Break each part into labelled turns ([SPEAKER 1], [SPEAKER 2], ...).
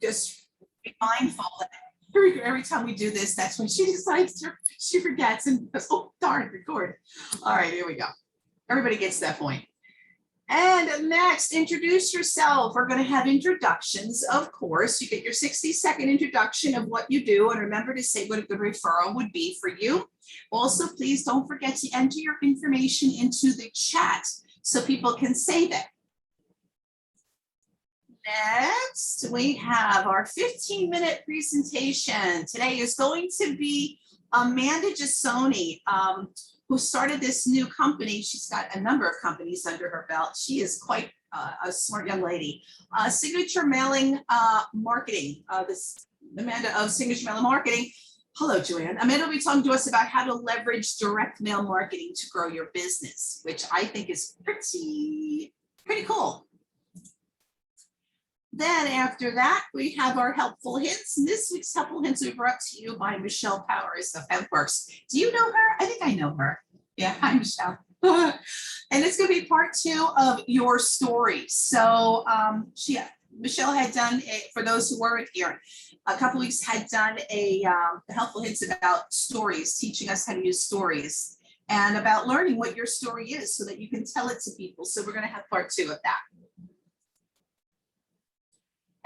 [SPEAKER 1] just be mindful that every time we do this, that's when she decides she forgets and goes, oh, darn, record. All right, here we go. Everybody gets that point. And next, introduce yourself. We're going to have introductions, of course. You get your 60-second introduction of what you do, and remember to say what a good referral would be for you. Also, please don't forget to enter your information into the chat so people can save it. Next, we have our 15-minute presentation. Today is going to be Amanda Gisonni, who started this new company. She's got a number of companies under her belt. She is quite a smart young lady. Signature Mailing Marketing. This Amanda of Signature Mailing Marketing. Hello, Joanne. Amanda will be talking to us about how to leverage direct mail marketing to grow your business, which I think is pretty cool. Then after that, we have our helpful hints. And this week's helpful hints are brought to you by Michele Powers of HempWorks. Do you know her? I think I know her. Yeah, hi, Michele. And it's going to be part 2 of your story. So Michele had done, for those who weren't here, a couple weeks had done a helpful hints about stories, teaching us how to use stories and about learning what your story is so that you can tell it to people. So we're going to have part 2 of that.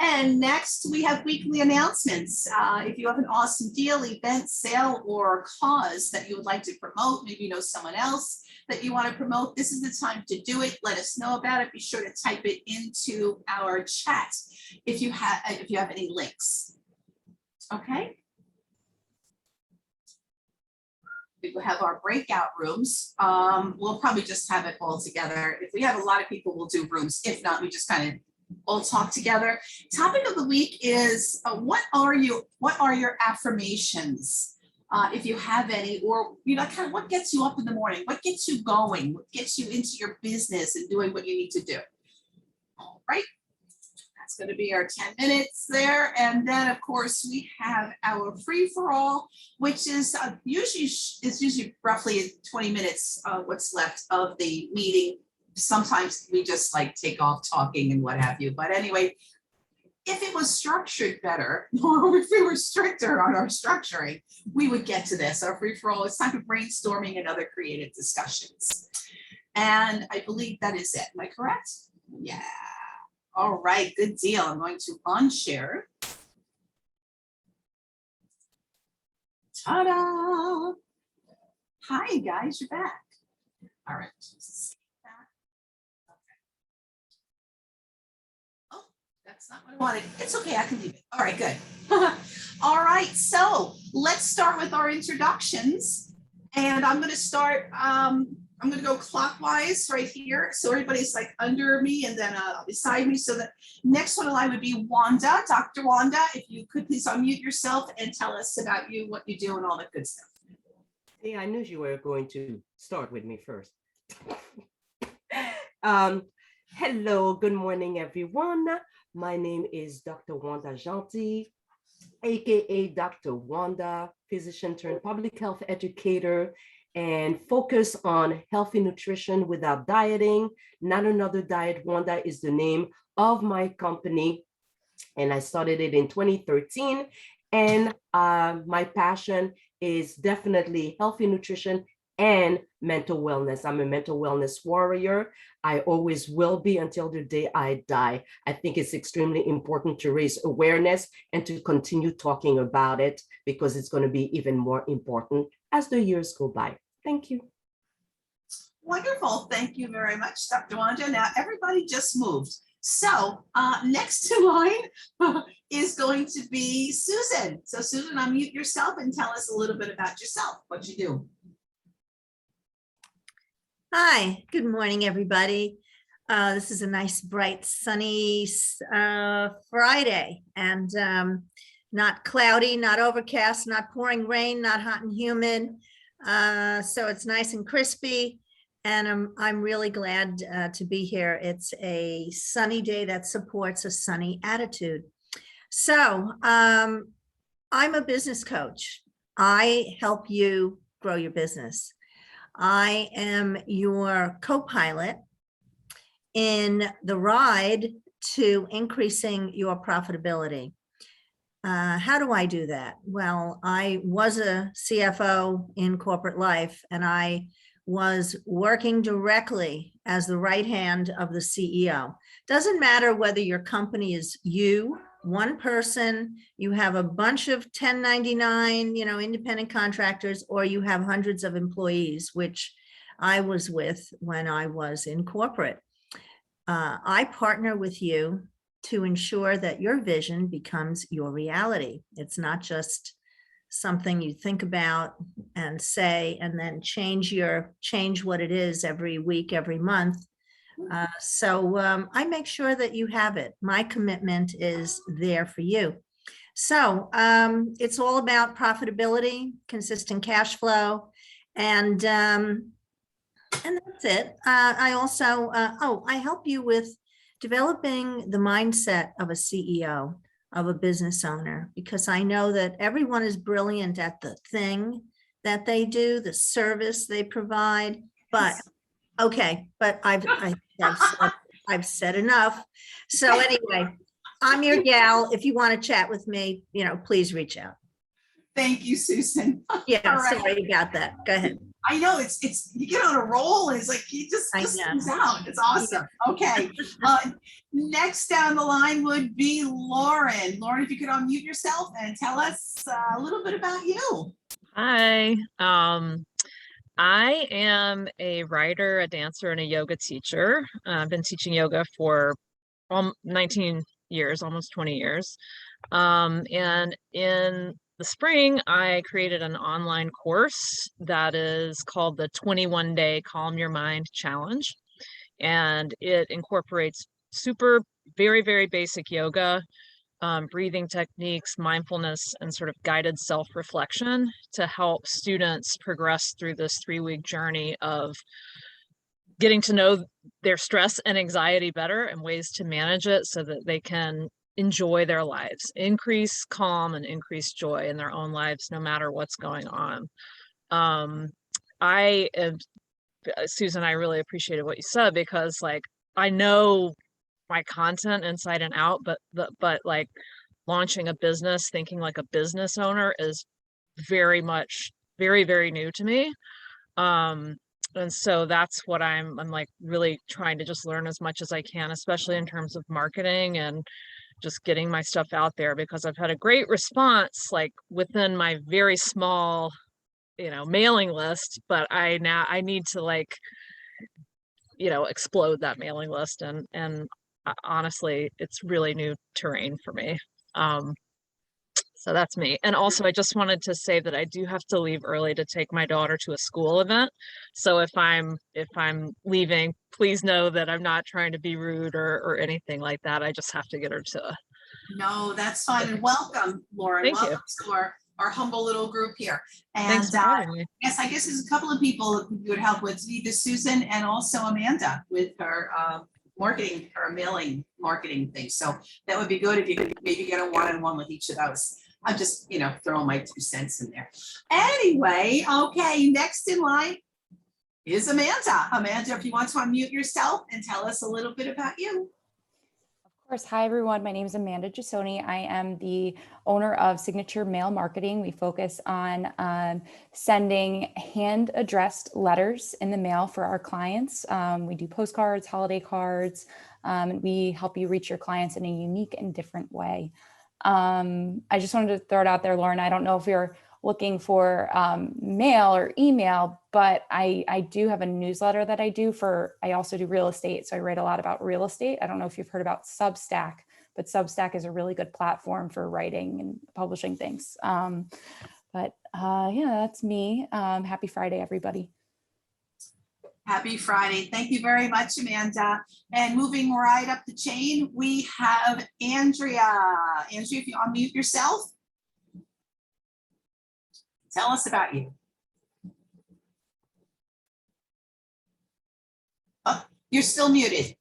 [SPEAKER 1] And next, we have weekly announcements. If you have an awesome deal, event, sale, or cause that you would like to promote, maybe you know someone else that you want to promote, this is the time to do it. Let us know about it. Be sure to type it into our chat if you have any links. Okay. We will have our breakout rooms. We'll probably just have it all together. If we have a lot of people, we'll do rooms. If not, we just kind of all talk together. Topic of the week is what are your affirmations, if you have any, or kind of what gets you up in the morning, what gets you going, what gets you into your business and doing what you need to do. All right, that's going to be our 10 minutes there, and then of course we have our free for all, which is usually roughly 20 minutes. What's left of the meeting. Sometimes we just take off talking and what have you. But anyway, if it was structured better, or if we were stricter on our structuring, we would get to this. Our free for all, it's time for brainstorming and other creative discussions. And I believe that is it. Am I correct? Yeah. All right, good deal. I'm going to unshare. Ta-da! Hi guys, you're back. All right. That's not what I wanted. It's okay, I can leave it. All right, good. All right, so let's start with our introductions. And I'm going to start, I'm going to go clockwise right here. So everybody's under me and then beside me. So the next one in line would be Wanda, Dr. Wanda. If you could please unmute yourself and tell us about you, what you do, and all that good stuff.
[SPEAKER 2] Hey, I knew you were going to start with me first. Hello, good morning, everyone. My name is Dr. Wanda Gisonni, aka Dr. Wanda, physician turned public health educator, and focus on healthy nutrition without dieting. Not Another Diet Wanda is the name of my company, and I started it in 2013. And my passion is definitely healthy nutrition and mental wellness. I'm a mental wellness warrior. I always will be until the day I die. I think it's extremely important to raise awareness and to continue talking about it, because it's going to be even more important as the years go by. Thank you.
[SPEAKER 1] Wonderful. Thank you very much, Dr. Wanda. Now, everybody just moved. So next in line is going to be Susan. So Susan, unmute yourself and tell us a little bit about yourself, what you do.
[SPEAKER 3] Hi, good morning, everybody. This is a nice, bright, sunny Friday, and not cloudy, not overcast, not pouring rain, not hot and humid. So it's nice and crispy, and I'm really glad to be here. It's a sunny day that supports a sunny attitude. So I'm a business coach. I help you grow your business. I am your co-pilot in the ride to increasing your profitability. How do I do that? Well, I was a CFO in corporate life, and I was working directly as the right hand of the CEO. Doesn't matter whether your company is you, one person, you have a bunch of 1099, independent contractors, or you have hundreds of employees, which I was with when I was in corporate. I partner with you to ensure that your vision becomes your reality. It's not just something you think about and say, and then change what it is every week, every month. So I make sure that you have it. My commitment is there for you. So it's all about profitability, consistent cash flow, and that's it. I also, I help you with developing the mindset of a CEO, of a business owner, because I know that everyone is brilliant at the thing that they do, the service they provide, but okay, but I've said enough. So anyway, I'm your gal. If you want to chat with me, please reach out.
[SPEAKER 1] Thank you, Susan.
[SPEAKER 3] Yeah,
[SPEAKER 1] All right.
[SPEAKER 3] sorry about that. Go ahead.
[SPEAKER 1] I know it's you get on a roll and it's like you just comes out. It's awesome. Okay. Next down the line would be Lauren. Lauren, if you could unmute yourself and tell us a little bit about you.
[SPEAKER 4] Hi. I am a writer, a dancer, and a yoga teacher. I've been teaching yoga for 19 years, almost 20 years. And in the spring, I created an online course that is called the 21-Day Calm Your Mind Challenge. And it incorporates very, very basic yoga, breathing techniques, mindfulness, and sort of guided self-reflection to help students progress through this 3-week journey of getting to know their stress and anxiety better and ways to manage it so that they can enjoy their lives, increase calm and increase joy in their own lives, no matter what's going on. Susan, I really appreciated what you said, because I know my content inside and out, but like launching a business, thinking like a business owner is very much, very, very new to me. And so that's what I'm like really trying to just learn as much as I can, especially in terms of marketing and just getting my stuff out there, because I've had a great response like within my very small, mailing list, but I need to explode that mailing list, and honestly, it's really new terrain for me. So that's me. And also, I just wanted to say that I do have to leave early to take my daughter to a school event. So if I'm leaving, please know that I'm not trying to be rude or anything like that. I just have to get her to.
[SPEAKER 1] No, that's fine. And welcome, Lauren.
[SPEAKER 4] Thank
[SPEAKER 1] welcome
[SPEAKER 4] you.
[SPEAKER 1] to our humble little group here. And
[SPEAKER 4] Thanks for having me.
[SPEAKER 1] yes, I guess there's a couple of people who would help with either Susan and also Amanda with her marketing, her mailing marketing thing. So that would be good if you could maybe get a one-on-one with each of those. I'm just, throwing my 2 cents in there. Anyway, okay, next in line is Amanda. Amanda, if you want to unmute yourself and tell us a little bit about you.
[SPEAKER 5] Of course. Hi, everyone. My name is Amanda Gisonni. I am the owner of Signature Mail Marketing. We focus on sending hand-addressed letters in the mail for our clients. We do postcards, holiday cards, and we help you reach your clients in a unique and different way. I just wanted to throw it out there, Lauren. I don't know if you're looking for mail or email, but I do have a newsletter that I do I also do real estate. So I write a lot about real estate. I don't know if you've heard about Substack, but Substack is a really good platform for writing and publishing things. Yeah, that's me. Happy Friday, everybody.
[SPEAKER 1] Happy Friday. Thank you very much, Amanda. And moving right up the chain, we have Andrea. Andrea, if you unmute yourself, tell us about you. Oh, you're still muted.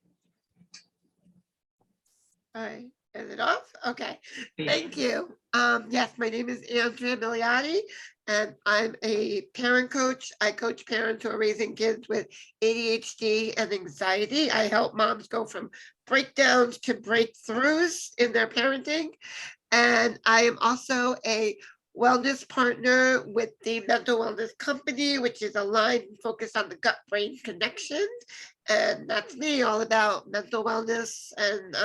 [SPEAKER 6] Hi, is it off? Okay, thank you. Yes, my name is Andrea Milioti, and I'm a parent coach. I coach parents who are raising kids with ADHD and anxiety. I help moms go from breakdowns to breakthroughs in their parenting. And I am also a wellness partner with the Mental Wellness Company, which is aligned and focused on the gut-brain connection. And that's me, all about mental wellness. And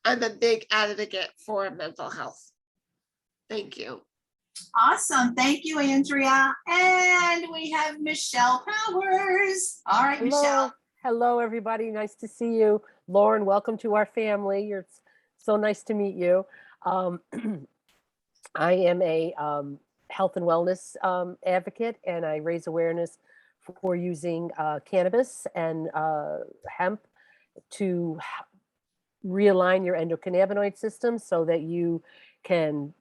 [SPEAKER 6] I'm a big advocate for mental health. Thank you.
[SPEAKER 1] Awesome. Thank you, Andrea. And we have Michele Powers. All right,
[SPEAKER 7] Hello.
[SPEAKER 1] Michele.
[SPEAKER 7] Hello, everybody. Nice to see you. Lauren, welcome to our family. You're so nice to meet you. I am a health and wellness advocate, and I raise awareness for using cannabis and hemp to realign your endocannabinoid system so that you can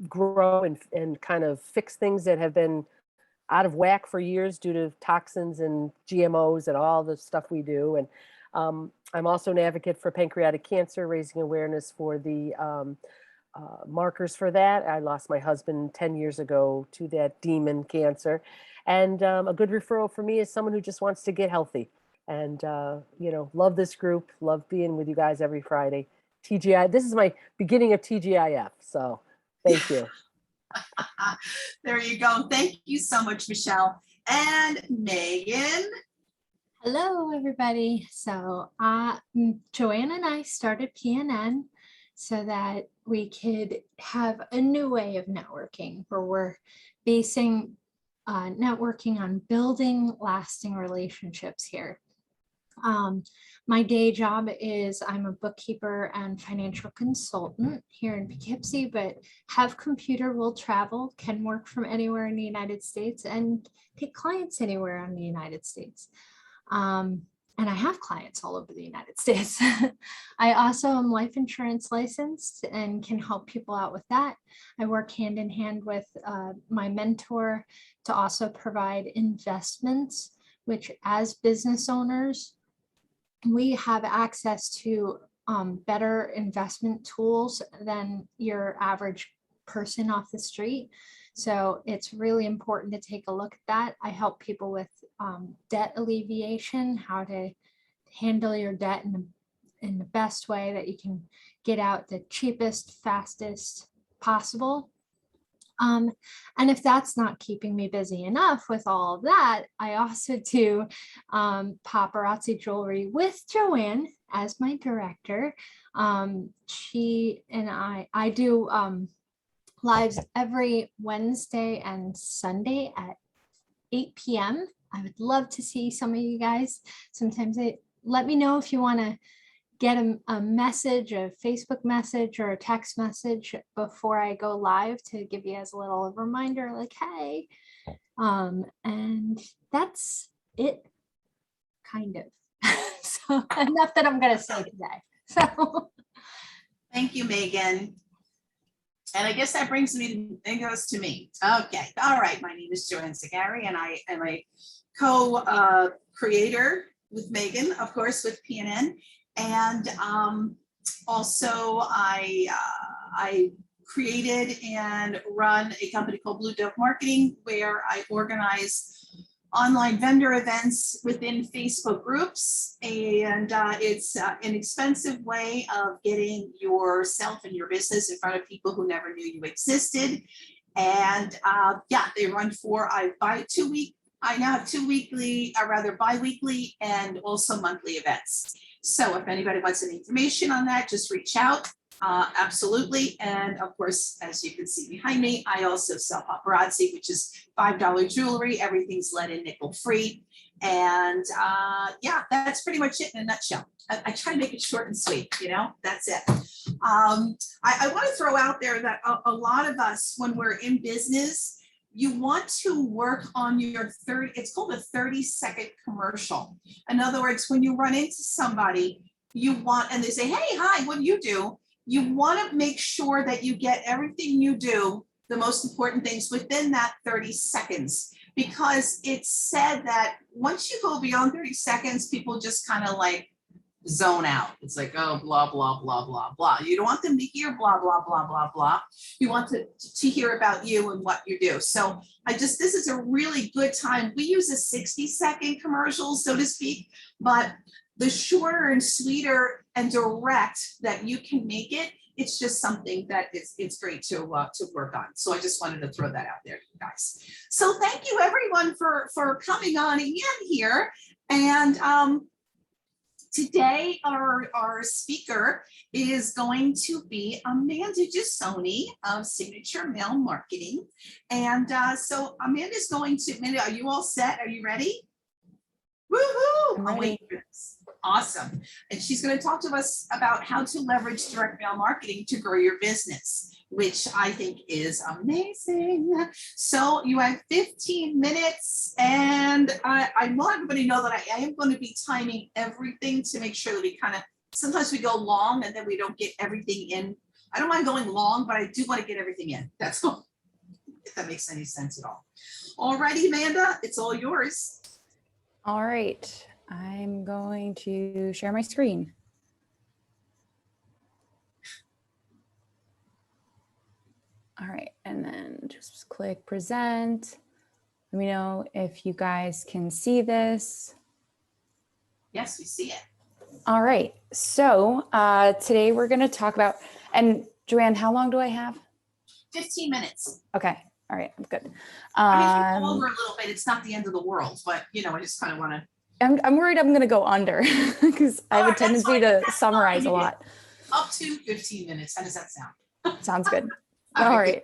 [SPEAKER 7] grow and kind of fix things that have been out of whack for years due to toxins and GMOs and all the stuff we do. And I'm also an advocate for pancreatic cancer, raising awareness for the markers for that. I lost my husband 10 years ago to that demon cancer. And a good referral for me is someone who just wants to get healthy. And, love this group, love being with you guys every Friday. TGI, this is my beginning of TGIF. So thank you.
[SPEAKER 1] There you go. Thank you so much, Michele. And Megan.
[SPEAKER 8] Hello, everybody. So Joanne and I started PNN so that we could have a new way of networking where we're basing networking on building lasting relationships here. My day job is I'm a bookkeeper and financial consultant here in Poughkeepsie, but have computer, will travel, can work from anywhere in the United States and take clients anywhere in the United States. And I have clients all over the United States. I also am life insurance licensed and can help people out with that. I work hand in hand with my mentor to also provide investments, which as business owners, we have access to better investment tools than your average person off the street. So it's really important to take a look at that. I help people with debt alleviation, how to handle your debt in the best way that you can get out the cheapest, fastest possible. And if that's not keeping me busy enough with all of that, I also do paparazzi jewelry with Joanne as my director. She and I do lives every Wednesday and Sunday at 8 p.m. I would love to see some of you guys. Sometimes let me know if you want to get a message, a Facebook message or a text message before I go live to give you as a little reminder like, hey, and that's it, kind of. So enough that I'm going to say today. So
[SPEAKER 1] Thank you, Megan. And I guess that brings me, it goes to me. Okay. All right. My name is Joanne Zagari, and I am a co-creator with Megan, of course, with PNN. And also I created and run a company called Blue Dove Marketing, where I organize online vendor events within Facebook groups. And it's an expensive way of getting yourself and your business in front of people who never knew you existed. And yeah, they run I now have 2 weekly, or rather bi-weekly and also monthly events. So if anybody wants any information on that, just reach out. Absolutely. And of course, as you can see behind me, I also sell paparazzi, which is $5 jewelry. Everything's lead and nickel free. And yeah, that's pretty much it in a nutshell. I try to make it short and sweet, that's it. I want to throw out there that a lot of us, when we're in business, you want to work on your it's called a 30-second commercial. In other words, when you run into somebody, and they say, hey, hi, what do? You want to make sure that you get everything you do, the most important things within that 30 seconds, because it's said that once you go beyond 30 seconds, people just kind of like zone out. It's like, oh, blah, blah, blah, blah, blah. You don't want them to hear blah, blah, blah, blah, blah. You want to hear about you and what you do. So this is a really good time. We use a 60-second commercial, so to speak, but the shorter and sweeter and direct that you can make it, it's just something that it's great to work on. So I just wanted to throw that out there, you guys. So thank you everyone for coming on again here. And today our speaker is going to be Amanda Gisonni of Signature Mail Marketing. And so Amanda's going to, Amanda, are you all set? Are you ready? Woohoo!
[SPEAKER 5] I'm
[SPEAKER 1] Oh, wait
[SPEAKER 5] ready.
[SPEAKER 1] for this. Awesome. And she's going to talk to us about how to leverage direct mail marketing to grow your business, which I think is amazing. So you have 15 minutes, and I want everybody to know that I am going to be timing everything to make sure that we kind of, sometimes we go long and then we don't get everything in. I don't mind going long, but I do want to get everything in. That's all, if that makes any sense at all. All righty, Amanda, it's all yours.
[SPEAKER 5] All right, I'm going to share my screen. All right, and then just click present. Let me know if you guys can see this.
[SPEAKER 1] Yes, we see it.
[SPEAKER 5] All right, so today we're going to talk about, and Joanne, how long do I have?
[SPEAKER 1] 15 minutes.
[SPEAKER 5] Okay, all right, I'm good.
[SPEAKER 1] I mean, if you go over a little bit, it's not the end of the world, but you know, I just kind of want to.
[SPEAKER 5] I'm worried I'm going to go under because I have a
[SPEAKER 1] Alright, that's
[SPEAKER 5] tendency
[SPEAKER 1] fine.
[SPEAKER 5] to
[SPEAKER 1] That's
[SPEAKER 5] summarize
[SPEAKER 1] fine.
[SPEAKER 5] a lot.
[SPEAKER 1] Up to 15 minutes. How does that sound?
[SPEAKER 5] Sounds good.
[SPEAKER 1] All
[SPEAKER 5] All
[SPEAKER 1] right,
[SPEAKER 5] right.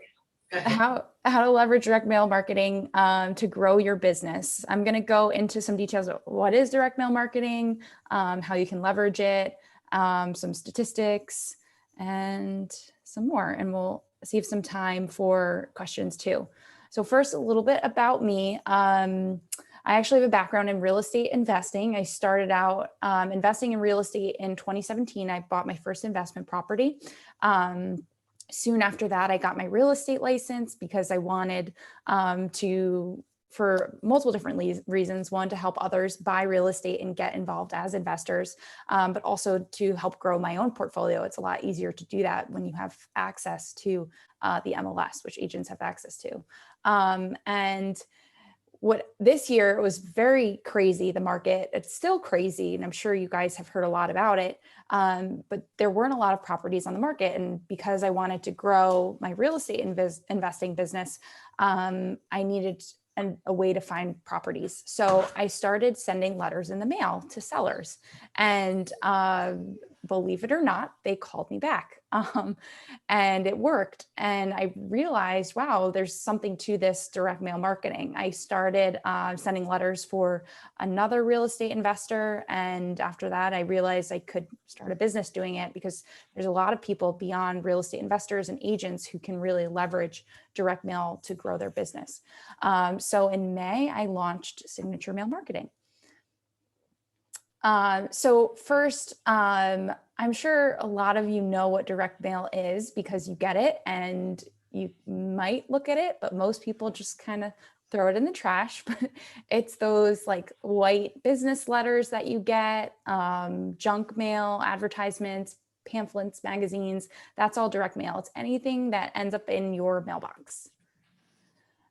[SPEAKER 1] Go ahead.
[SPEAKER 5] How to leverage direct mail marketing to grow your business. I'm going to go into some details of what is direct mail marketing, how you can leverage it, some statistics, and some more. And we'll save some time for questions too. So first, a little bit about me. I actually have a background in real estate investing. I started out investing in real estate in 2017. I bought my first investment property. Soon after that, I got my real estate license because I wanted to, for multiple different reasons. One, to help others buy real estate and get involved as investors, but also to help grow my own portfolio. It's a lot easier to do that when you have access to the MLS, which agents have access to. And what this year was very crazy, the market, it's still crazy. And I'm sure you guys have heard a lot about it, but there weren't a lot of properties on the market. And because I wanted to grow my real estate investing business, I needed a way to find properties. So I started sending letters in the mail to sellers, and believe it or not, they called me back. And it worked. And I realized, wow, there's something to this direct mail marketing. I started sending letters for another real estate investor. And after that, I realized I could start a business doing it, because there's a lot of people beyond real estate investors and agents who can really leverage direct mail to grow their business. So in May, I launched Signature Mail Marketing. So first, I'm sure a lot of you know what direct mail is because you get it and you might look at it, but most people just kind of throw it in the trash. But it's those like white business letters that you get, junk mail, advertisements, pamphlets, magazines. That's all direct mail. It's anything that ends up in your mailbox.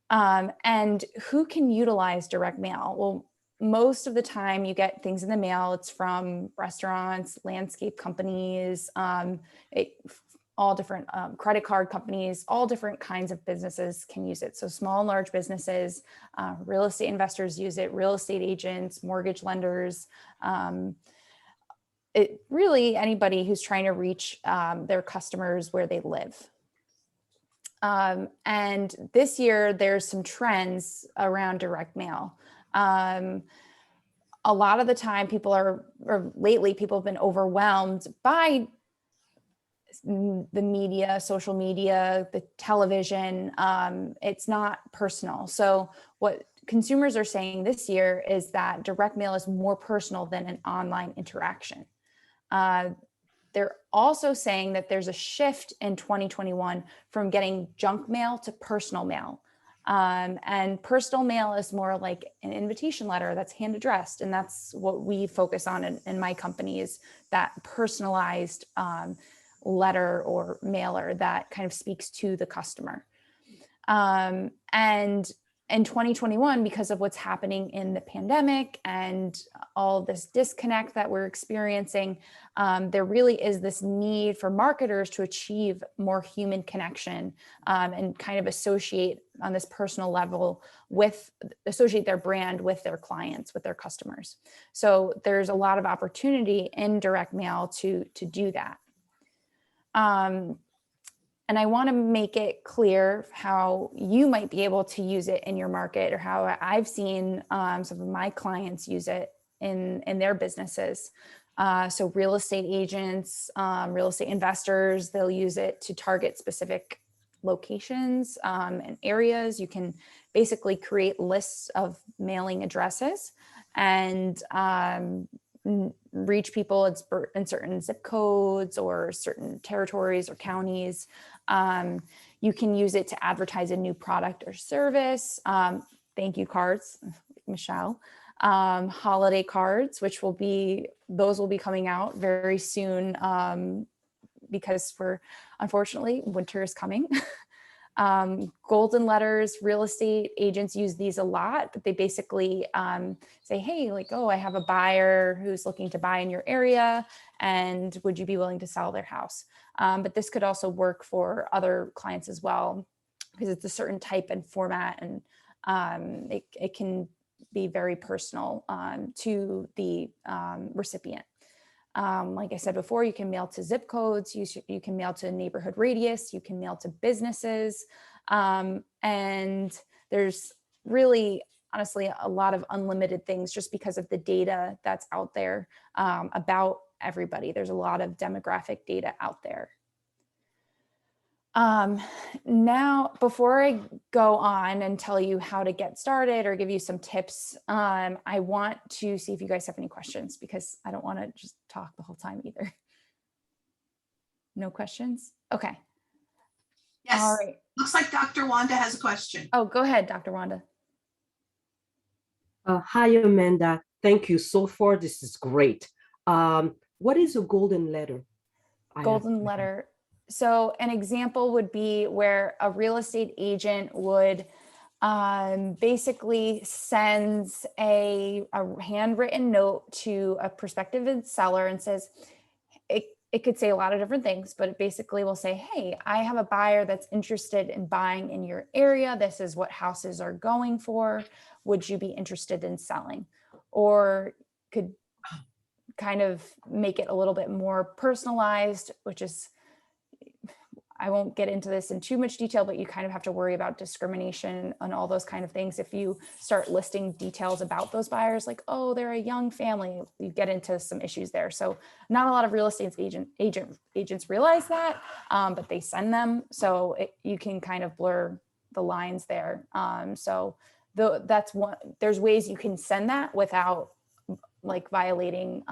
[SPEAKER 5] And who can utilize direct mail? Well, most of the time you get things in the mail, it's from restaurants, landscape companies, all different credit card companies, all different kinds of businesses can use it. So small and large businesses, real estate investors use it, real estate agents, mortgage lenders, really anybody who's trying to reach their customers where they live. And this year there's some trends around direct mail. A lot of the time lately people have been overwhelmed by the media, social media, the television. It's not personal. So what consumers are saying this year is that direct mail is more personal than an online interaction. They're also saying that there's a shift in 2021 from getting junk mail to personal mail. And personal mail is more like an invitation letter that's hand addressed. And that's what we focus on in my company, is that personalized letter or mailer that kind of speaks to the customer. And in 2021, because of what's happening in the pandemic and all this disconnect that we're experiencing, there really is this need for marketers to achieve more human connection and kind of associate on this personal level associate their brand with their clients, with their customers. So there's a lot of opportunity in direct mail to do that. And I want to make it clear how you might be able to use it in your market, or how I've seen some of my clients use it in their businesses. So real estate agents, real estate investors, they'll use it to target specific locations and areas. You can basically create lists of mailing addresses and reach people in certain zip codes or certain territories or counties. You can use it to advertise a new product or service. Thank you cards, Michelle. Holiday cards, those will be coming out very soon because unfortunately, winter is coming. Golden letters, real estate agents use these a lot, but they basically say, hey, like, oh, I have a buyer who's looking to buy in your area, and would you be willing to sell their house? But this could also work for other clients as well, because it's a certain type and format, and it can be very personal to the recipient. Like I said before, you can mail to zip codes, you can mail to neighborhood radius, you can mail to businesses. And there's really, honestly, a lot of unlimited things just because of the data that's out there about everybody. There's a lot of demographic data out there. Now, before I go on and tell you how to get started or give you some tips, I want to see if you guys have any questions, because I don't want to just talk the whole time either. No questions? Okay.
[SPEAKER 1] Yes.
[SPEAKER 5] All right.
[SPEAKER 1] Looks like Dr. Wanda has a question.
[SPEAKER 5] Oh, go ahead, Dr. Wanda.
[SPEAKER 2] Hi, Amanda. Thank you so far. This is great. What is a golden letter?
[SPEAKER 5] Golden letter. So an example would be where a real estate agent would basically sends a handwritten note to a prospective seller and says, it could say a lot of different things, but it basically will say, hey, I have a buyer that's interested in buying in your area. This is what houses are going for. Would you be interested in selling? Or could kind of make it a little bit more personalized, which is, I won't get into this in too much detail, but you kind of have to worry about discrimination and all those kind of things. If you start listing details about those buyers, like, oh, they're a young family, you get into some issues there. So not a lot of real estate agents realize that, but they send them. So you can kind of blur the lines there. That's one, there's ways you can send that without like violating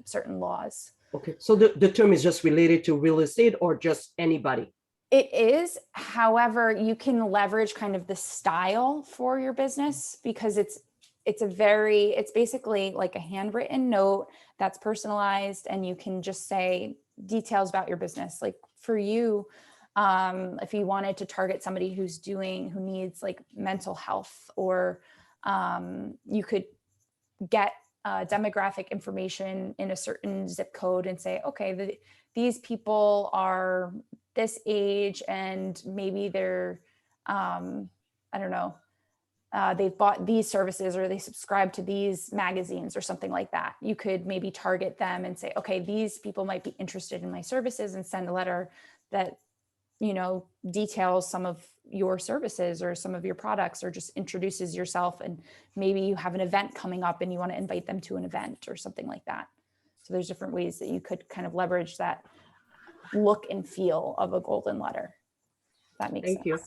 [SPEAKER 5] certain laws.
[SPEAKER 2] Okay, so the term is just related to real estate or just anybody?
[SPEAKER 5] It is. However, you can leverage kind of the style for your business, because it's basically like a handwritten note that's personalized, and you can just say details about your business. Like for you, if you wanted to target somebody who needs like mental health, or you could get demographic information in a certain zip code and say, okay, these people are this age, and maybe they're, I don't know, they've bought these services, or they subscribe to these magazines or something like that. You could maybe target them and say, okay, these people might be interested in my services, and send a letter that, details some of your services or some of your products, or just introduces yourself. And maybe you have an event coming up and you want to invite them to an event or something like that. So there's different ways that you could kind of leverage that look and feel of a golden letter. That makes sense.
[SPEAKER 2] Thank you.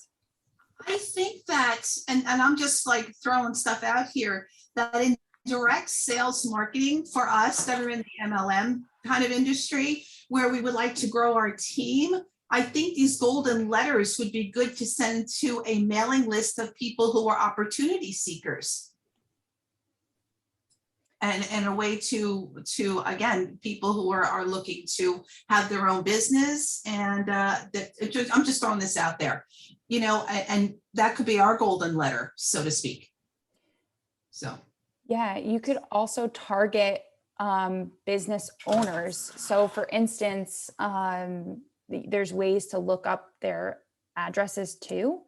[SPEAKER 1] I think that, and I'm just like throwing stuff out here, that in direct sales marketing for us that are in the MLM kind of industry, where we would like to grow our team, I think these golden letters would be good to send to a mailing list of people who are opportunity seekers. And a way to again, people who are looking to have their own business. And I'm just throwing this out there. and that could be our golden letter, so to speak. So.
[SPEAKER 5] Yeah, you could also target business owners. So for instance, there's ways to look up their addresses too.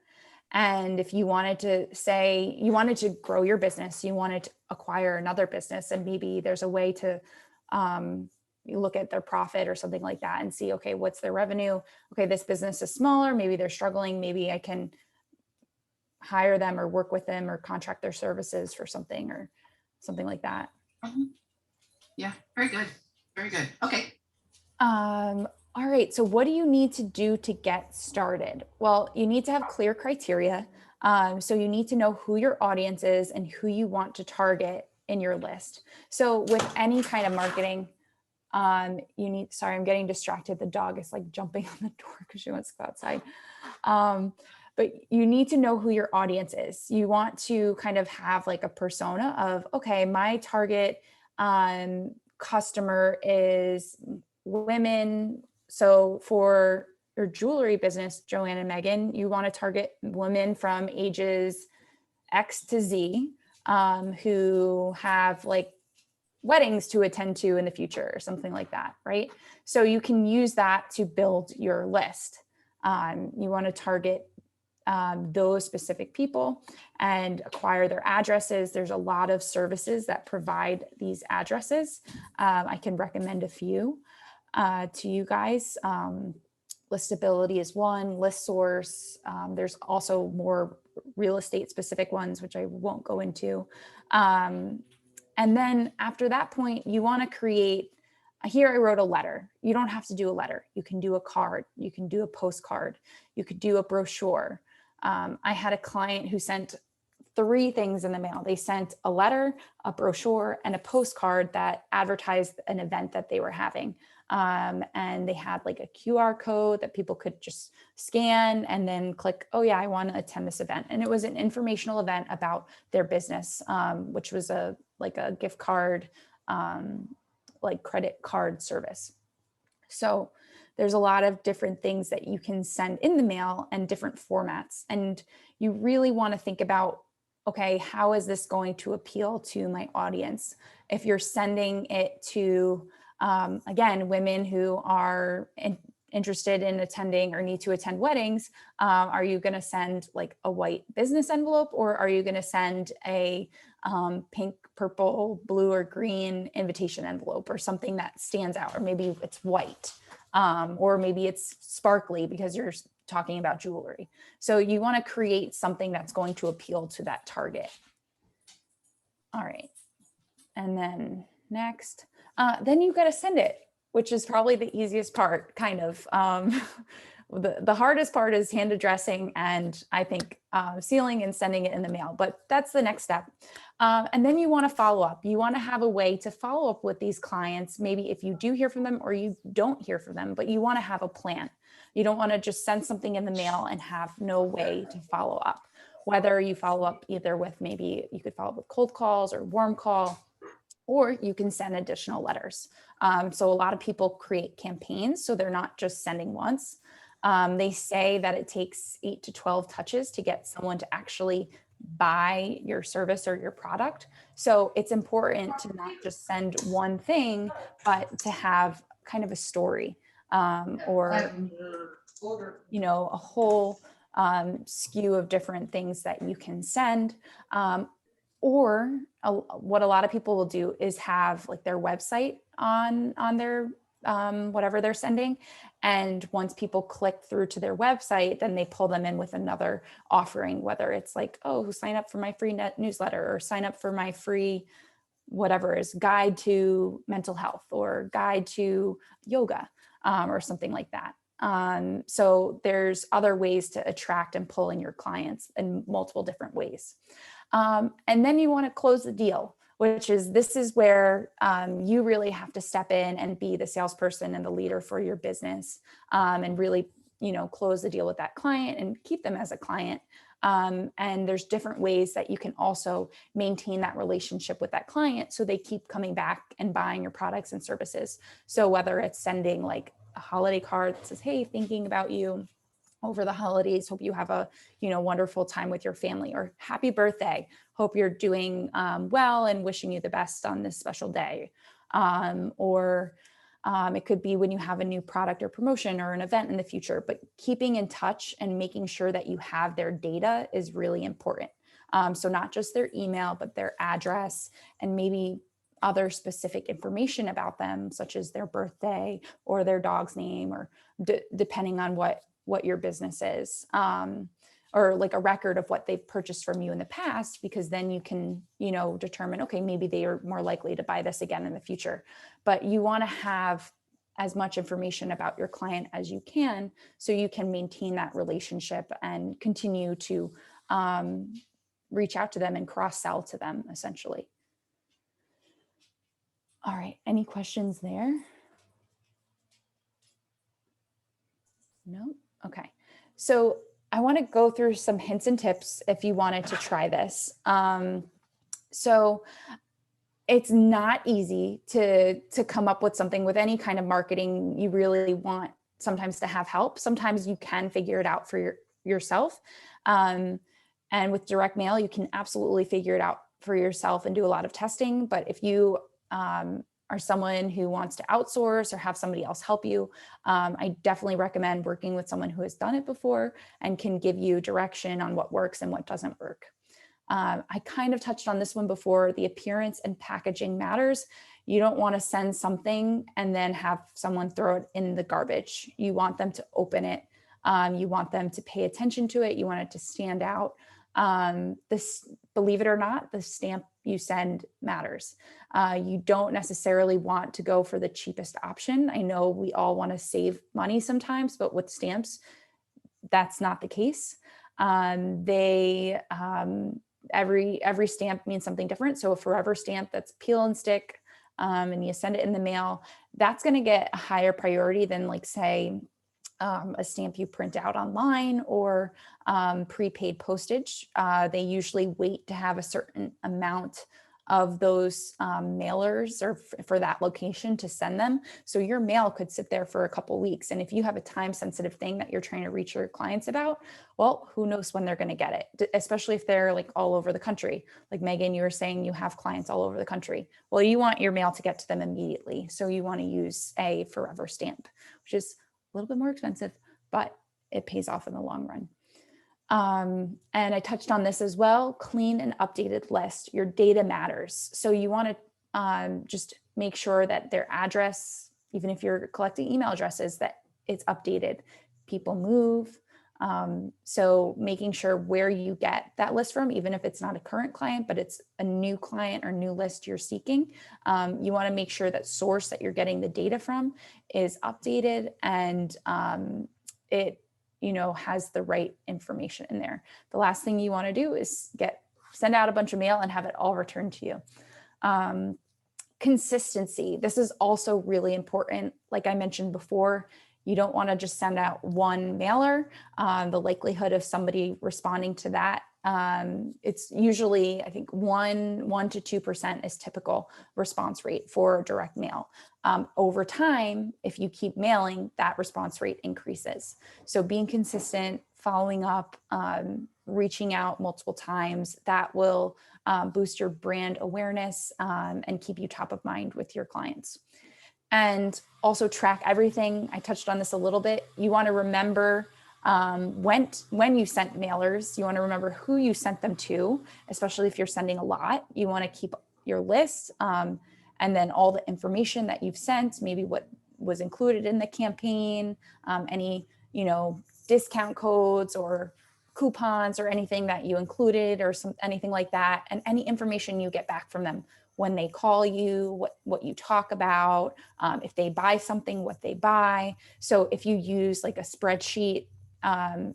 [SPEAKER 5] And if you wanted to say, you wanted to grow your business, you wanted to acquire another business, and maybe there's a way to you look at their profit or something like that and see, okay, what's their revenue? Okay, this business is smaller, maybe they're struggling, maybe I can hire them or work with them or contract their services for something or something like that.
[SPEAKER 1] Yeah, very good. Very good. Okay.
[SPEAKER 5] All right. So what do you need to do to get started? Well, you need to have clear criteria. So you need to know who your audience is and who you want to target in your list. So with any kind of marketing, sorry, I'm getting distracted. The dog is like jumping on the door because she wants to go outside. But you need to know who your audience is. You want to kind of have like a persona of, okay, my target customer is women. So for your jewelry business, Joanne and Megan, you want to target women from ages X to Z who have like weddings to attend to in the future or something like that, right? So you can use that to build your list. You want to target those specific people and acquire their addresses. There's a lot of services that provide these addresses. I can recommend a few to you guys. Listability is one, ListSource. There's also more real estate specific ones, which I won't go into. And then after that point, you want to create, here I wrote a letter. You don't have to do a letter. You can do a card. You can do a postcard. You could do a brochure. I had a client who sent 3 things in the mail. They sent a letter, a brochure, and a postcard that advertised an event that they were having. And they had like a QR code that people could just scan and then click, oh yeah, I want to attend this event. And it was an informational event about their business, which was like a gift card, like credit card service. So there's a lot of different things that you can send in the mail and different formats. And you really want to think about, okay, how is this going to appeal to my audience? If you're sending it to, again, women who are interested in attending or need to attend weddings, are you going to send like a white business envelope, or are you going to send a pink, purple, blue, or green invitation envelope, or something that stands out? Or maybe it's white, or maybe it's sparkly because you're talking about jewelry. So you want to create something that's going to appeal to that target. All right. And then next, then you got to send it, which is probably the easiest part, kind of. The hardest part is hand addressing and I think sealing and sending it in the mail, but that's the next step. And then you want to follow up. You want to have a way to follow up with these clients, maybe if you do hear from them or you don't hear from them, but you want to have a plan. You don't want to just send something in the mail and have no way to follow up. Whether you follow up either with, maybe you could follow up with cold calls or warm call, or you can send additional letters. So a lot of people create campaigns, so they're not just sending once. They say that it takes 8 to 12 touches to get someone to actually buy your service or your product. So it's important to not just send one thing, but to have kind of a story, or, you know, a whole skew of different things that you can send. Or what a lot of people will do is have like their website on their whatever they're sending. And once people click through to their website, then they pull them in with another offering, whether it's like, oh, sign up for my free newsletter, or sign up for my free, whatever is guide to mental health or guide to yoga, or something like that. So there's other ways to attract and pull in your clients in multiple different ways. And then you want to close the deal, which is, this is where you really have to step in and be the salesperson and the leader for your business, and really, you know, close the deal with that client and keep them as a client. And there's different ways that you can also maintain that relationship with that client so they keep coming back and buying your products and services. So whether it's sending like a holiday card that says, hey, thinking about you, over the holidays. Hope you have a, wonderful time with your family, or happy birthday. Hope you're doing well and wishing you the best on this special day. Or it could be when you have a new product or promotion or an event in the future, but keeping in touch and making sure that you have their data is really important. So not just their email, but their address and maybe other specific information about them, such as their birthday or their dog's name, or depending on what your business is, or like a record of what they've purchased from you in the past, because then you can, determine, okay, maybe they are more likely to buy this again in the future. But you want to have as much information about your client as you can, so you can maintain that relationship and continue to reach out to them and cross-sell to them, essentially. All right, any questions there? No? Okay. So I want to go through some hints and tips if you wanted to try this. So it's not easy to come up with something with any kind of marketing. You really want sometimes to have help. Sometimes you can figure it out for yourself. And with direct mail, you can absolutely figure it out for yourself and do a lot of testing. But if you are someone who wants to outsource or have somebody else help you, I definitely recommend working with someone who has done it before and can give you direction on what works and what doesn't work. I kind of touched on this one before. The appearance and packaging matters. You don't want to send something and then have someone throw it in the garbage. You want them to open it. You want them to pay attention to it. You want it to stand out. Believe it or not, the stamp you send matters. You don't necessarily want to go for the cheapest option. I know we all want to save money sometimes, but with stamps, that's not the case. Every stamp means something different. So a forever stamp that's peel and stick, and you send it in the mail, that's going to get a higher priority than, like, say, a stamp you print out online or prepaid postage. They usually wait to have a certain amount of those mailers or for that location to send them. So your mail could sit there for a couple weeks. And if you have a time sensitive thing that you're trying to reach your clients about, well, who knows when they're going to get it, especially if they're like all over the country. Like Megan, you were saying you have clients all over the country. Well, you want your mail to get to them immediately. So you want to use a forever stamp, which is a little bit more expensive, but it pays off in the long run. And I touched on this as well, clean and updated list. Your data matters. So you want to just make sure that their address, even if you're collecting email addresses, that it's updated. People move. So making sure where you get that list from, even if it's not a current client, but it's a new client or new list you're seeking, you want to make sure that source that you're getting the data from is updated and it has the right information in there. The last thing you want to do is send out a bunch of mail and have it all returned to you. Consistency. This is also really important. Like I mentioned before, you don't want to just send out one mailer. The likelihood of somebody responding to that, it's usually, I think 1 to 2% is typical response rate for direct mail. Over time, if you keep mailing, that response rate increases. So being consistent, following up, reaching out multiple times, that will boost your brand awareness and keep you top of mind with your clients. And also track everything. I touched on this a little bit. You want to remember when you sent mailers, you want to remember who you sent them to, especially if you're sending a lot. You want to keep your list and then all the information that you've sent, maybe what was included in the campaign, any discount codes or coupons or anything that you included or anything like that, and any information you get back from them when they call you, what you talk about, if they buy something, what they buy. So if you use like a spreadsheet,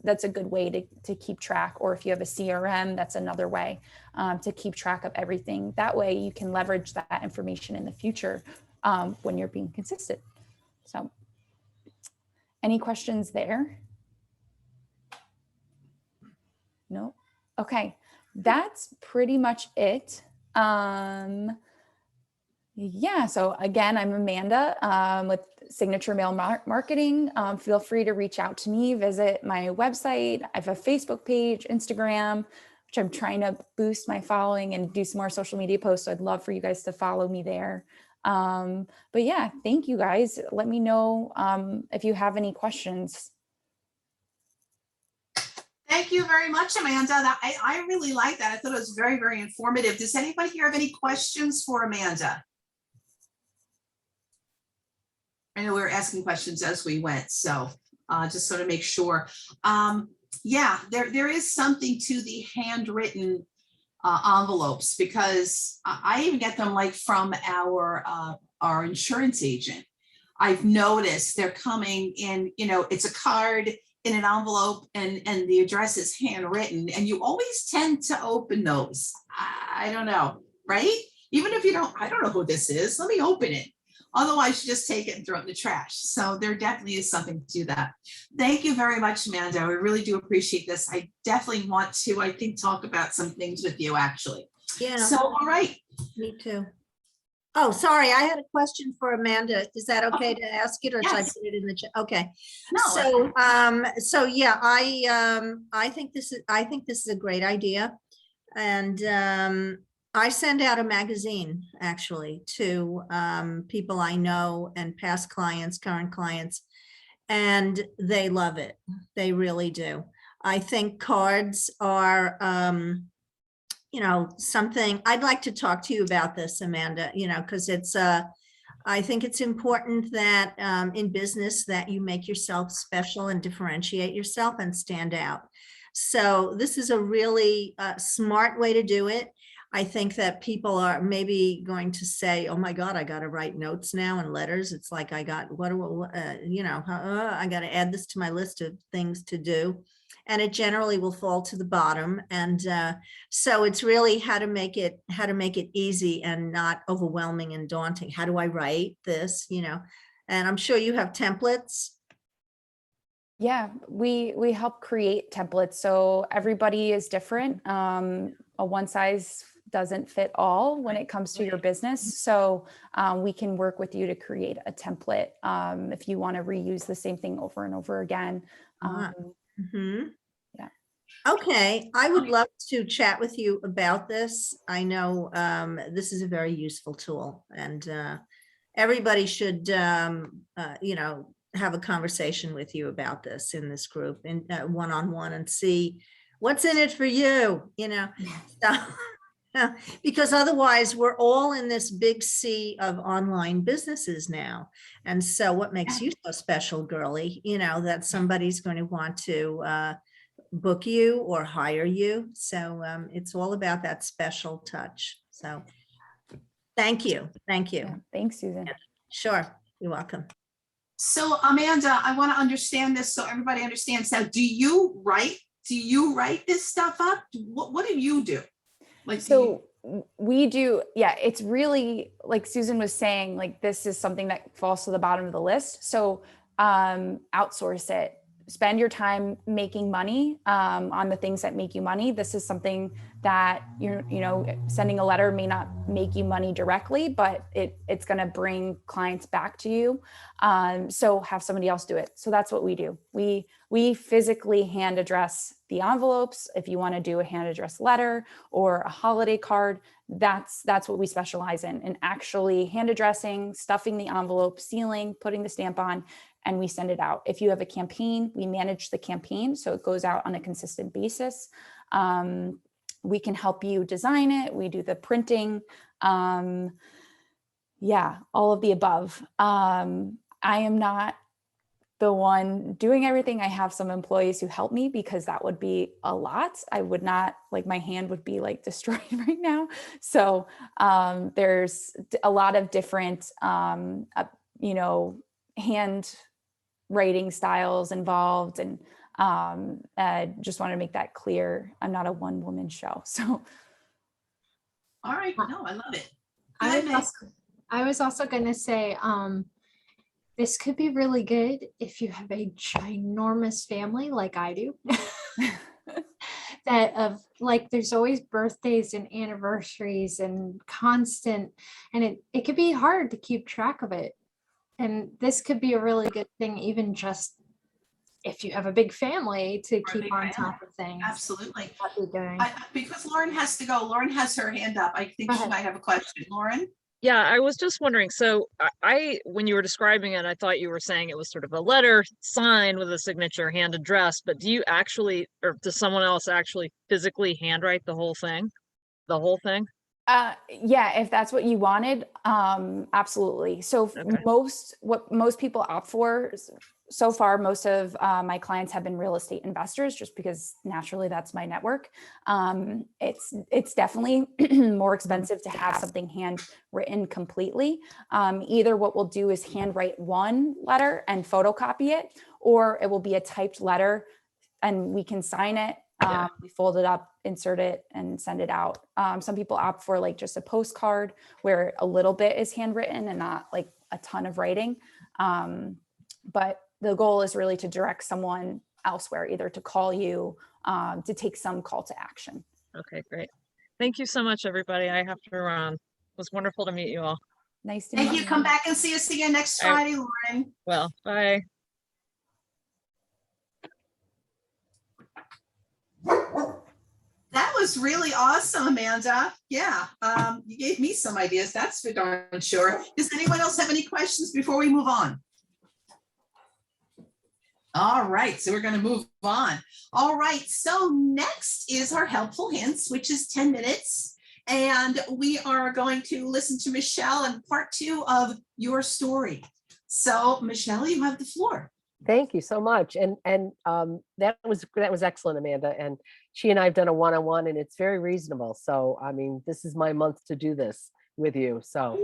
[SPEAKER 5] that's a good way to keep track. Or if you have a CRM, that's another way to keep track of everything. That way you can leverage that information in the future when you're being consistent. So any questions there? No? Okay, that's pretty much it. Yeah, so again, I'm Amanda with Signature Mail Marketing. Feel free to reach out to me, visit my website. I have a Facebook page, Instagram, which I'm trying to boost my following and do some more social media posts. So I'd love for you guys to follow me there. But yeah, thank you guys. Let me know if you have any questions.
[SPEAKER 1] Thank you very much, Amanda. I really like that. I thought it was very, very informative. Does anybody here have any questions for Amanda? I know we were asking questions as we went, so just sort of make sure. Yeah, there is something to the handwritten envelopes, because I even get them like from our insurance agent. I've noticed they're coming in, it's a card in an envelope and the address is handwritten, and you always tend to open those. I don't know, right? Even if I don't know who this is, let me open it. Otherwise, you just take it and throw it in the trash. So there definitely is something to that. Thank you very much, Amanda. I really do appreciate this. I definitely want to, I think, talk about some things with you, actually.
[SPEAKER 3] Yeah.
[SPEAKER 1] So, all right.
[SPEAKER 3] Me too. Oh, sorry, I had a question for Amanda. Is that okay to ask it, or should I
[SPEAKER 1] Yes.
[SPEAKER 3] put it in the chat? Okay.
[SPEAKER 1] No.
[SPEAKER 3] So yeah, I think this is a great idea. And I send out a magazine actually to people I know and past clients, current clients, and they love it. They really do. I think cards are something I'd like to talk to you about this, Amanda, because it's I think it's important that in business that you make yourself special and differentiate yourself and stand out. So this is a really smart way to do it. I think that people are maybe going to say, oh my God, I got to write notes now and letters. It's like I got, I got to add this to my list of things to do. And it generally will fall to the bottom. And so it's really how to make it easy and not overwhelming and daunting. How do I write this, and I'm sure you have templates.
[SPEAKER 5] Yeah, we help create templates. So everybody is different. A one size doesn't fit all when it comes to your business. So we can work with you to create a template if you want to reuse the same thing over and over again. Yeah.
[SPEAKER 3] Okay, I would love to chat with you about this. I know this is a very useful tool, and everybody should, have a conversation with you about this in this group, in one-on-one, and see what's in it for you, So, because otherwise we're all in this big sea of online businesses now. And so what makes you so special, girly, that somebody's going to want to book you or hire you. So it's all about that special touch. So thank you. Thank you.
[SPEAKER 5] Yeah, thanks, Susan.
[SPEAKER 3] Sure. You're welcome.
[SPEAKER 1] So Amanda, I want to understand this so everybody understands. Now, do you write this stuff up? What do you do? Like,
[SPEAKER 5] so we do, yeah, it's really like Susan was saying, like this is something that falls to the bottom of the list. So outsource it. Spend your time making money on the things that make you money. This is something that sending a letter may not make you money directly, but it's going to bring clients back to you. So have somebody else do it. So that's what we do. We physically hand address the envelopes. If you want to do a hand addressed letter or a holiday card, that's what we specialize in actually hand addressing, stuffing the envelope, sealing, putting the stamp on, and we send it out. If you have a campaign, we manage the campaign, so it goes out on a consistent basis. We can help you design it. We do the printing. Yeah, all of the above. I am not the one doing everything. I have some employees who help me because that would be a lot. I would not, like, my hand would be like destroyed right now. So there's a lot of different, hand writing styles involved. And I just want to make that clear. I'm not a one woman show. So.
[SPEAKER 1] All right. No, I love it.
[SPEAKER 8] I was also going to say, this could be really good if you have a ginormous family like I do. that of like, there's always birthdays and anniversaries and constant, and it could be hard to keep track of it. And this could be a really good thing, even just if you have a big family, to
[SPEAKER 1] For a
[SPEAKER 8] keep
[SPEAKER 1] big
[SPEAKER 8] on
[SPEAKER 1] family.
[SPEAKER 8] top of things.
[SPEAKER 1] Absolutely.
[SPEAKER 8] What we're doing.
[SPEAKER 1] Because Lauren has to go. Lauren has her hand up. I think
[SPEAKER 8] Go
[SPEAKER 1] she
[SPEAKER 8] ahead.
[SPEAKER 1] might have a question. Lauren?
[SPEAKER 4] Yeah, I was just wondering, so when you were describing it, I thought you were saying it was sort of a letter signed with a signature hand addressed, but do you actually, or does someone else actually physically handwrite the whole thing? The whole thing?
[SPEAKER 5] Yeah, if that's what you wanted, absolutely. So
[SPEAKER 4] Okay.
[SPEAKER 5] what most people opt for so far, most of my clients have been real estate investors, just because naturally that's my network. It's definitely more expensive to have something handwritten completely. Either what we'll do is handwrite one letter and photocopy it, or it will be a typed letter and we can sign it.
[SPEAKER 4] Yeah.
[SPEAKER 5] We fold it up, insert it, and send it out. Some people opt for like just a postcard where a little bit is handwritten and not like a ton of writing. But the goal is really to direct someone elsewhere, either to call you, to take some call to action.
[SPEAKER 4] Okay, great. Thank you so much, everybody. I have to run. It was wonderful to meet you all.
[SPEAKER 5] Nice to
[SPEAKER 1] Thank
[SPEAKER 5] meet
[SPEAKER 1] you. Come back and see us again next
[SPEAKER 4] All right.
[SPEAKER 1] Friday, Lauren.
[SPEAKER 4] Well, bye.
[SPEAKER 1] That was really awesome, Amanda. Yeah, you gave me some ideas, that's for darn sure. Does anyone else have any questions before we move on? All right, so we're going to move on. All right, so next is our helpful hints, which is 10 minutes. And we are going to listen to Michele and part 2 of your story. So Michele, you have the floor.
[SPEAKER 7] Thank you so much. And that was excellent, Amanda. And she and I have done a one-on-one and it's very reasonable. So, I mean, this is my month to do this with you. So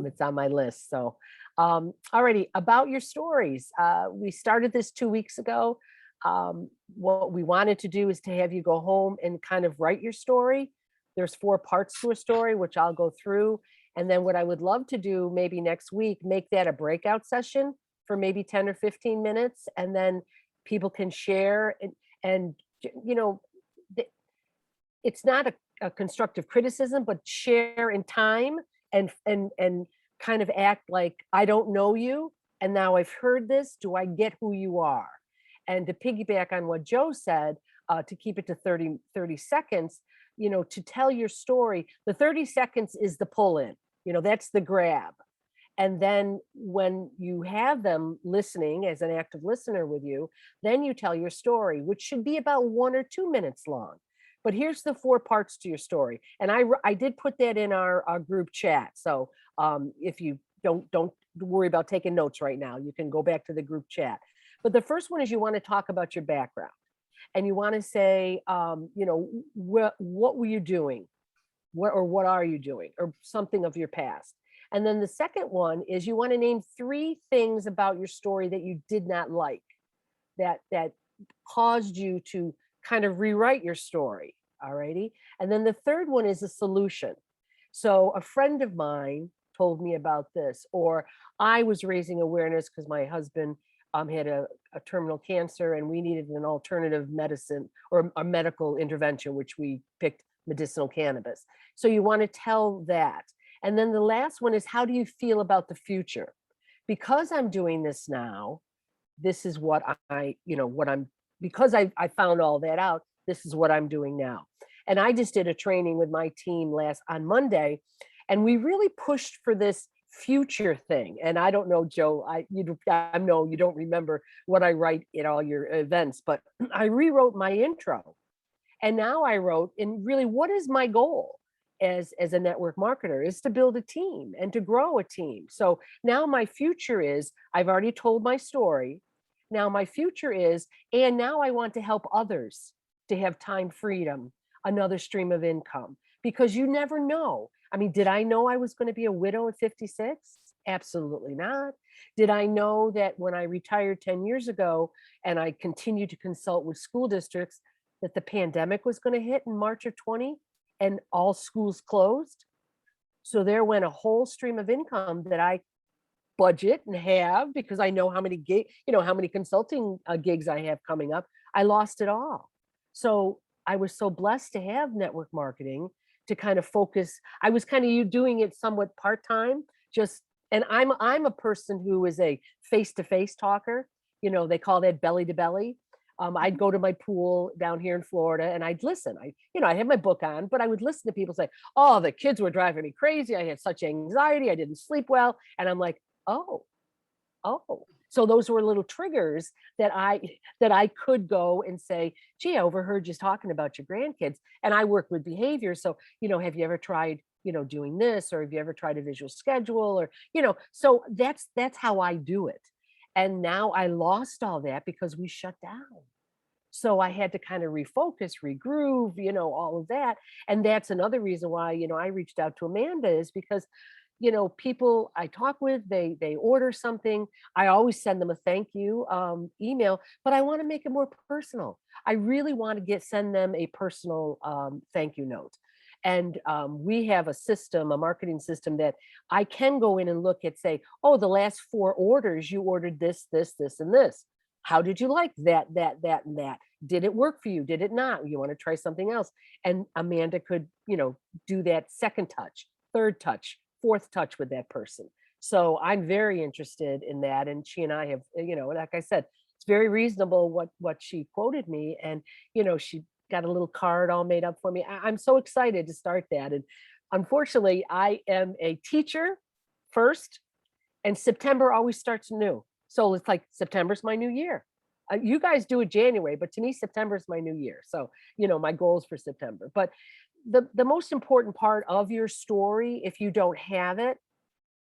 [SPEAKER 7] it's on my list. So alrighty, about your stories. We started this 2 weeks ago. What we wanted to do is to have you go home and kind of write your story. There's 4 parts to a story, which I'll go through. And then what I would love to do maybe next week, make that a breakout session for maybe 10 or 15 minutes. And then people can share and you know, it's not a constructive criticism, but share in time and kind of act like, I don't know you. And now I've heard this, do I get who you are? And to piggyback on what Joe said, to keep it to 30 seconds, you know, to tell your story, the 30 seconds is the pull in, you know, that's the grab. And then when you have them listening as an active listener with you, then you tell your story, which should be about 1 or 2 minutes long. But here's the 4 parts to your story. And I did put that in our group chat. So if you don't worry about taking notes right now, you can go back to the group chat. But the first one is you want to talk about your background. And you want to say, you know, what were you doing? What are you doing? Or something of your past. And then the second one is you want to name 3 things about your story that you did not like, that caused you to kind of rewrite your story. All righty. And then the third one is a solution. So a friend of mine told me about this, or I was raising awareness because my husband had a terminal cancer and we needed an alternative medicine or a medical intervention, which we picked medicinal cannabis. So you want to tell that. And then the last one is, how do you feel about the future? Because I'm doing this now, this is what because I found all that out, this is what I'm doing now. And I just did a training with my team on Monday, and we really pushed for this future thing. And I don't know, Joe, I know you don't remember what I write in all your events, but I rewrote my intro. And now I wrote, and really, what is my goal as a network marketer is to build a team and to grow a team. So now my future is, I've already told my story. Now my future is, and now I want to help others to have time freedom, another stream of income, because you never know. I mean, did I know I was going to be a widow at 56? Absolutely not. Did I know that when I retired 10 years ago and I continued to consult with school districts that the pandemic was going to hit in March of 20 and all schools closed? So there went a whole stream of income that I budget and have, because I know how many how many consulting gigs I have coming up. I lost it all. So I was so blessed to have network marketing to kind of focus. I was kind of doing it somewhat part-time, just, and I'm a person who is a face-to-face talker. You know, they call that belly to belly. I'd go to my pool down here in Florida and I'd listen. I had my book on, but I would listen to people say, oh, the kids were driving me crazy. I had such anxiety. I didn't sleep well. And I'm like, oh. So those were little triggers that I could go and say, gee, I overheard you talking about your grandkids. And I work with behavior. So, have you ever tried, doing this, or have you ever tried a visual schedule, or, so that's how I do it. And now I lost all that because we shut down. So I had to kind of refocus, regroove, all of that. And that's another reason why, I reached out to Amanda, is because, people I talk with, they order something. I always send them a thank you email, but I want to make it more personal. I really want to send them a personal thank you note. And we have a marketing system that I can go in and look at, say, oh, the last 4 orders, you ordered this, this, this, and this. How did you like that, and that? Did it work for you? Did it not? You want to try something else? And Amanda could, do that second touch, third touch, fourth touch with that person. So I'm very interested in that. And she and I have, like I said, it's very reasonable what she quoted me. And, she got a little card all made up for me. I'm so excited to start that. And unfortunately, I am a teacher first, and September always starts new. So it's like September's my new year. You guys do it January, but to me, September is my new year. So, my goals for September. But the most important part of your story, if you don't have it,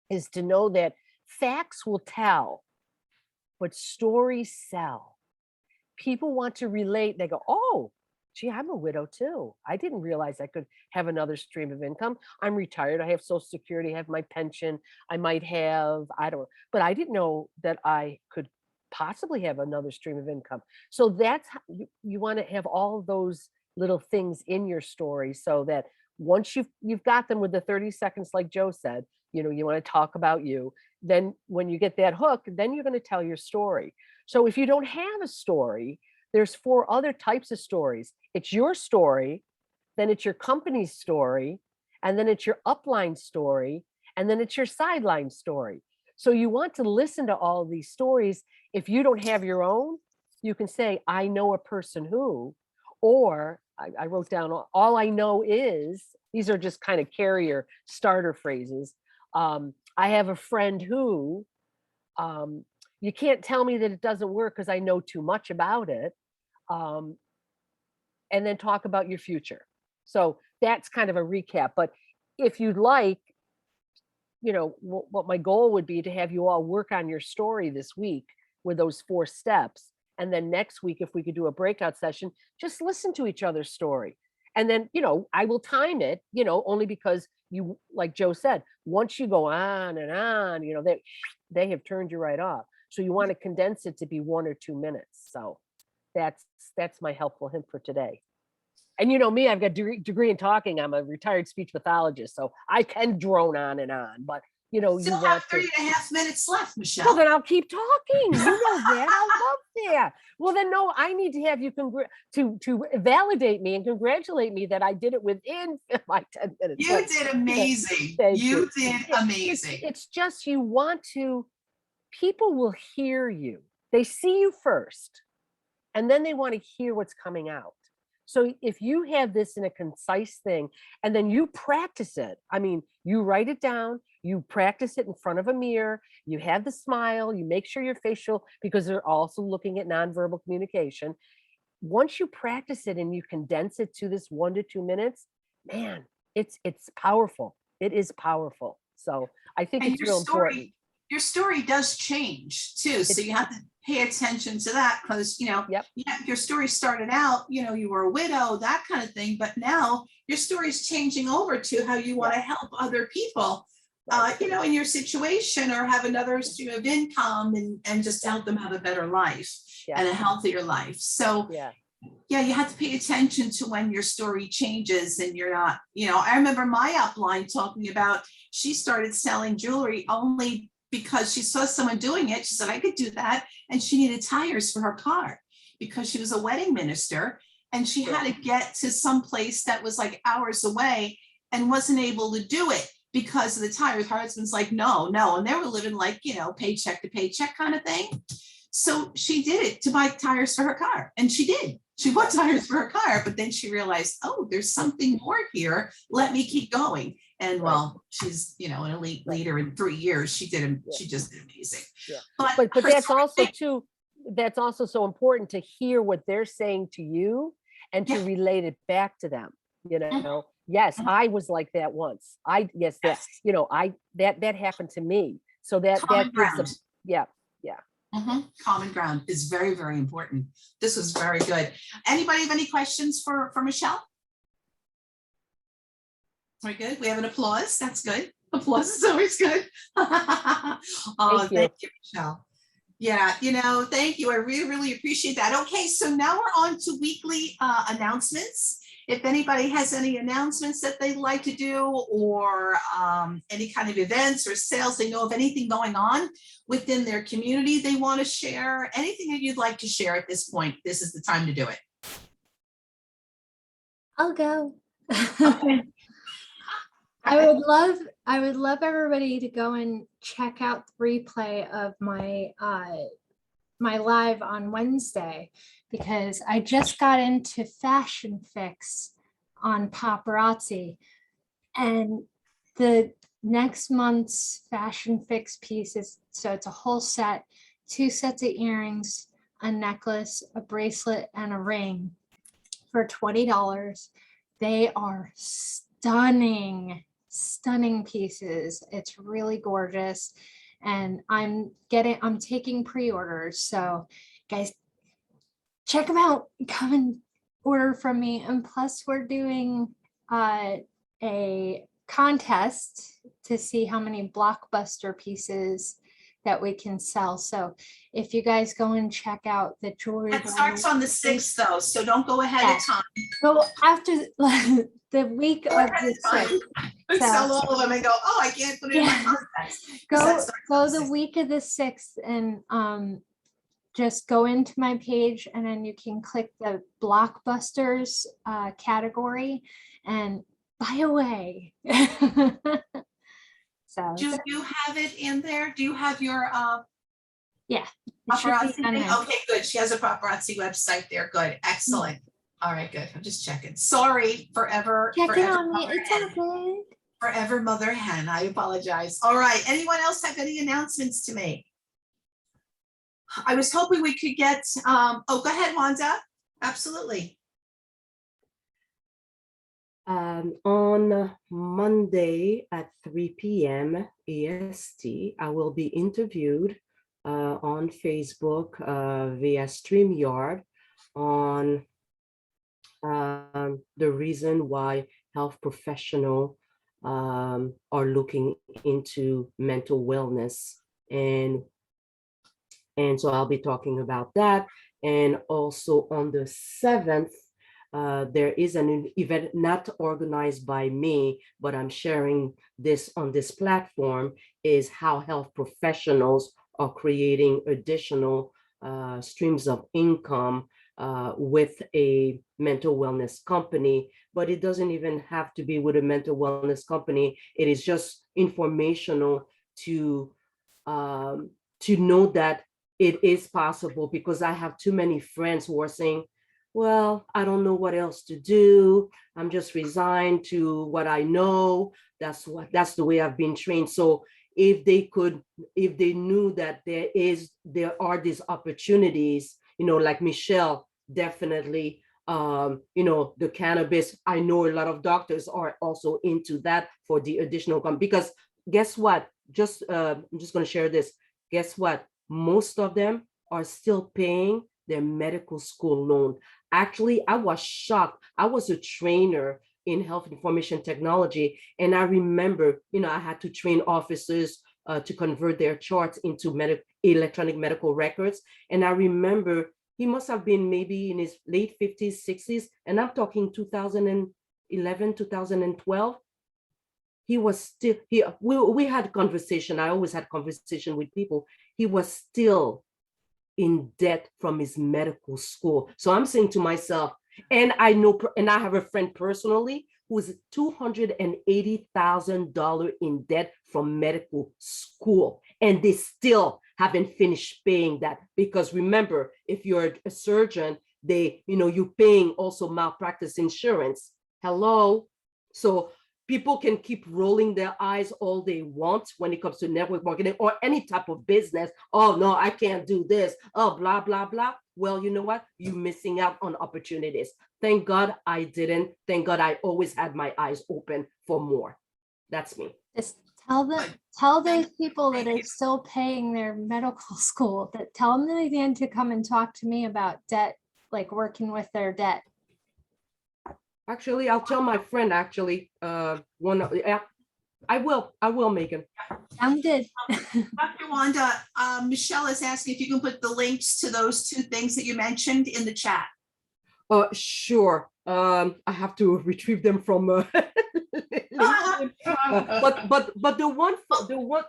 [SPEAKER 7] is to know that facts will tell, but stories sell. People want to relate. They go, oh, gee, I'm a widow too. I didn't realize I could have another stream of income. I'm retired. I have Social Security, I have my pension. I might have, but I didn't know that I could possibly have another stream of income. So that's how you want to have all of those little things in your story, so that once you've got them with the 30 seconds, like Joe said, you want to talk about you. Then when you get that hook, then you're going to tell your story. So if you don't have a story, there's 4 other types of stories. It's your story, then it's your company's story, and then it's your upline story, and then it's your sideline story. So you want to listen to all these stories. If you don't have your own, you can say, I know a person who, or I wrote down, all I know is, these are just kind of carrier starter phrases. I have a friend who, you can't tell me that it doesn't work because I know too much about it. And then talk about your future. So that's kind of a recap. But if you'd like, what my goal would be to have you all work on your story this week with those 4 steps. And then next week, if we could do a breakout session, just listen to each other's story. And then, I will time it, only because you, like Joe said, once you go on and on, they have turned you right off. So you want to condense it to be 1 or 2 minutes. So that's my helpful hint for today. And me, I've got a degree in talking. I'm a retired speech pathologist, so I can drone on and on. But
[SPEAKER 1] Still
[SPEAKER 7] you
[SPEAKER 1] have
[SPEAKER 7] want
[SPEAKER 1] 3.5 minutes left, Michelle.
[SPEAKER 7] Well, then I'll keep talking. You know that. I love that. Well, then no, I need to have you to validate me and congratulate me that I did it within my 10 minutes.
[SPEAKER 1] You did amazing. You did amazing.
[SPEAKER 7] It's just, you want to. People will hear you. They see you first, and then they want to hear what's coming out. So if you have this in a concise thing, and then you practice it, you write it down, you practice it in front of a mirror, you have the smile, you make sure your facial, because they're also looking at nonverbal communication. Once you practice it and you condense it to this 1 to 2 minutes, man, it's powerful. It is powerful. So I think it's real important.
[SPEAKER 1] Your story does change too. So you have to pay attention to that, because, your story started out, you were a widow, that kind of thing. But now your story is changing over to how you want to help other people, in your situation, or have another stream of income, and just help them have a better life and a healthier life. So you have to pay attention to when your story changes and you're not, I remember my upline talking about, she started selling jewelry only because she saw someone doing it. She said, I could do that. And she needed tires for her car because she was a wedding minister. and she had to get to some place that was like hours away and wasn't able to do it because of the tires. Her husband's like, no, no. And they were living like, you know, paycheck to paycheck kind of thing. So she did it to buy tires for her car. And she did. She bought tires for her car, but then she realized, oh, there's something more here. Let me keep going. And well, she's, you know, an elite leader in 3 years. She just did amazing.
[SPEAKER 7] Yeah.
[SPEAKER 1] But
[SPEAKER 7] But that's also too, that's also so important to hear what they're saying to you and to relate it back to them. You know, yes, I was like that once. That happened to me. So that gives them, yeah.
[SPEAKER 1] Common ground is very, very important. This was very good. Anybody have any questions for Michele? Very good. We have an applause. That's good. Applause is always good. Oh, thank you, Michele. Yeah, you know, thank you. I really, really appreciate that. Okay, so now we're on to weekly announcements. If anybody has any announcements that they'd like to do, or any kind of events or sales, they know of anything going on within their community they want to share, anything that you'd like to share at this point, this is the time to do it.
[SPEAKER 8] I'll go.
[SPEAKER 1] Okay.
[SPEAKER 8] I would love everybody to go and check out the replay of my my live on Wednesday, because I just got into Fashion Fix on paparazzi, and the next month's Fashion Fix piece is, so it's a whole set, 2 sets of earrings, a necklace, a bracelet, and a ring for $20. They are stunning pieces. It's really gorgeous. And I'm taking pre-orders. So guys, check them out, come and order from me. And plus we're doing a contest to see how many blockbuster pieces that we can sell. So if you guys go and check out the jewelry.
[SPEAKER 1] That starts on the 6th though, so don't go ahead of time.
[SPEAKER 8] Go after the week of the 6th.
[SPEAKER 1] Sell all of them and go, oh, I can't put it in my contacts.
[SPEAKER 8] Go the week of the 6th and just go into my page, and then you can click the blockbusters category and buy away. So
[SPEAKER 1] do you have it in there? Do you have your
[SPEAKER 8] yeah,
[SPEAKER 1] paparazzi thing? Okay, good. She has a paparazzi website there. Good, excellent. All right, good. I'm just checking. Sorry, forever.
[SPEAKER 8] Checking on me. It's all good.
[SPEAKER 1] Forever Mother Hen. I apologize. All right. Anyone else have any announcements to make? I was hoping we could get. Oh, go ahead, Wanda. Absolutely.
[SPEAKER 2] On Monday at 3 p.m. EST, I will be interviewed on Facebook via StreamYard on the reason why health professionals are looking into mental wellness, and so I'll be talking about that. And also on the 7th, there is an event not organized by me, but I'm sharing this on this platform, is how health professionals are creating additional streams of income with a mental wellness company. But it doesn't even have to be with a mental wellness company. It is just informational to know that it is possible, because I have too many friends who are saying, well, I don't know what else to do. I'm just resigned to what I know. That's the way I've been trained. So if they knew that there are these opportunities, like Michele, definitely, the cannabis, I know a lot of doctors are also into that for the additional income, because guess what? I'm just going to share this. Guess what? Most of them are still paying their medical school loan. Actually, I was shocked. I was a trainer in health information technology, and I remember, I had to train officers to convert their charts into electronic medical records. And I remember he must have been maybe in his late 50s, 60s, and I'm talking 2011, 2012. He was still, we had conversation. I always had conversation with people. He was still in debt from his medical school. So I'm saying to myself, And I know, and I have a friend personally who's $280,000 in debt from medical school, and they still haven't finished paying that. Because remember, if you're a surgeon, you're paying also malpractice insurance. Hello. So people can keep rolling their eyes all they want when it comes to network marketing or any type of business. Oh, no, I can't do this. Oh, blah, blah, blah. Well, you know what? You're missing out on opportunities. Thank God I didn't. Thank God I always had my eyes open for more. That's me.
[SPEAKER 8] Just tell those people that are still paying their medical school, that tell them that they need to come and talk to me about debt, like working with their debt.
[SPEAKER 2] Actually, I'll tell my friend, I will, Megan.
[SPEAKER 8] I'm good.
[SPEAKER 1] Dr. Wanda, Michelle is asking if you can put the links to those two things that you mentioned in the chat.
[SPEAKER 2] Sure. I have to retrieve them from but the one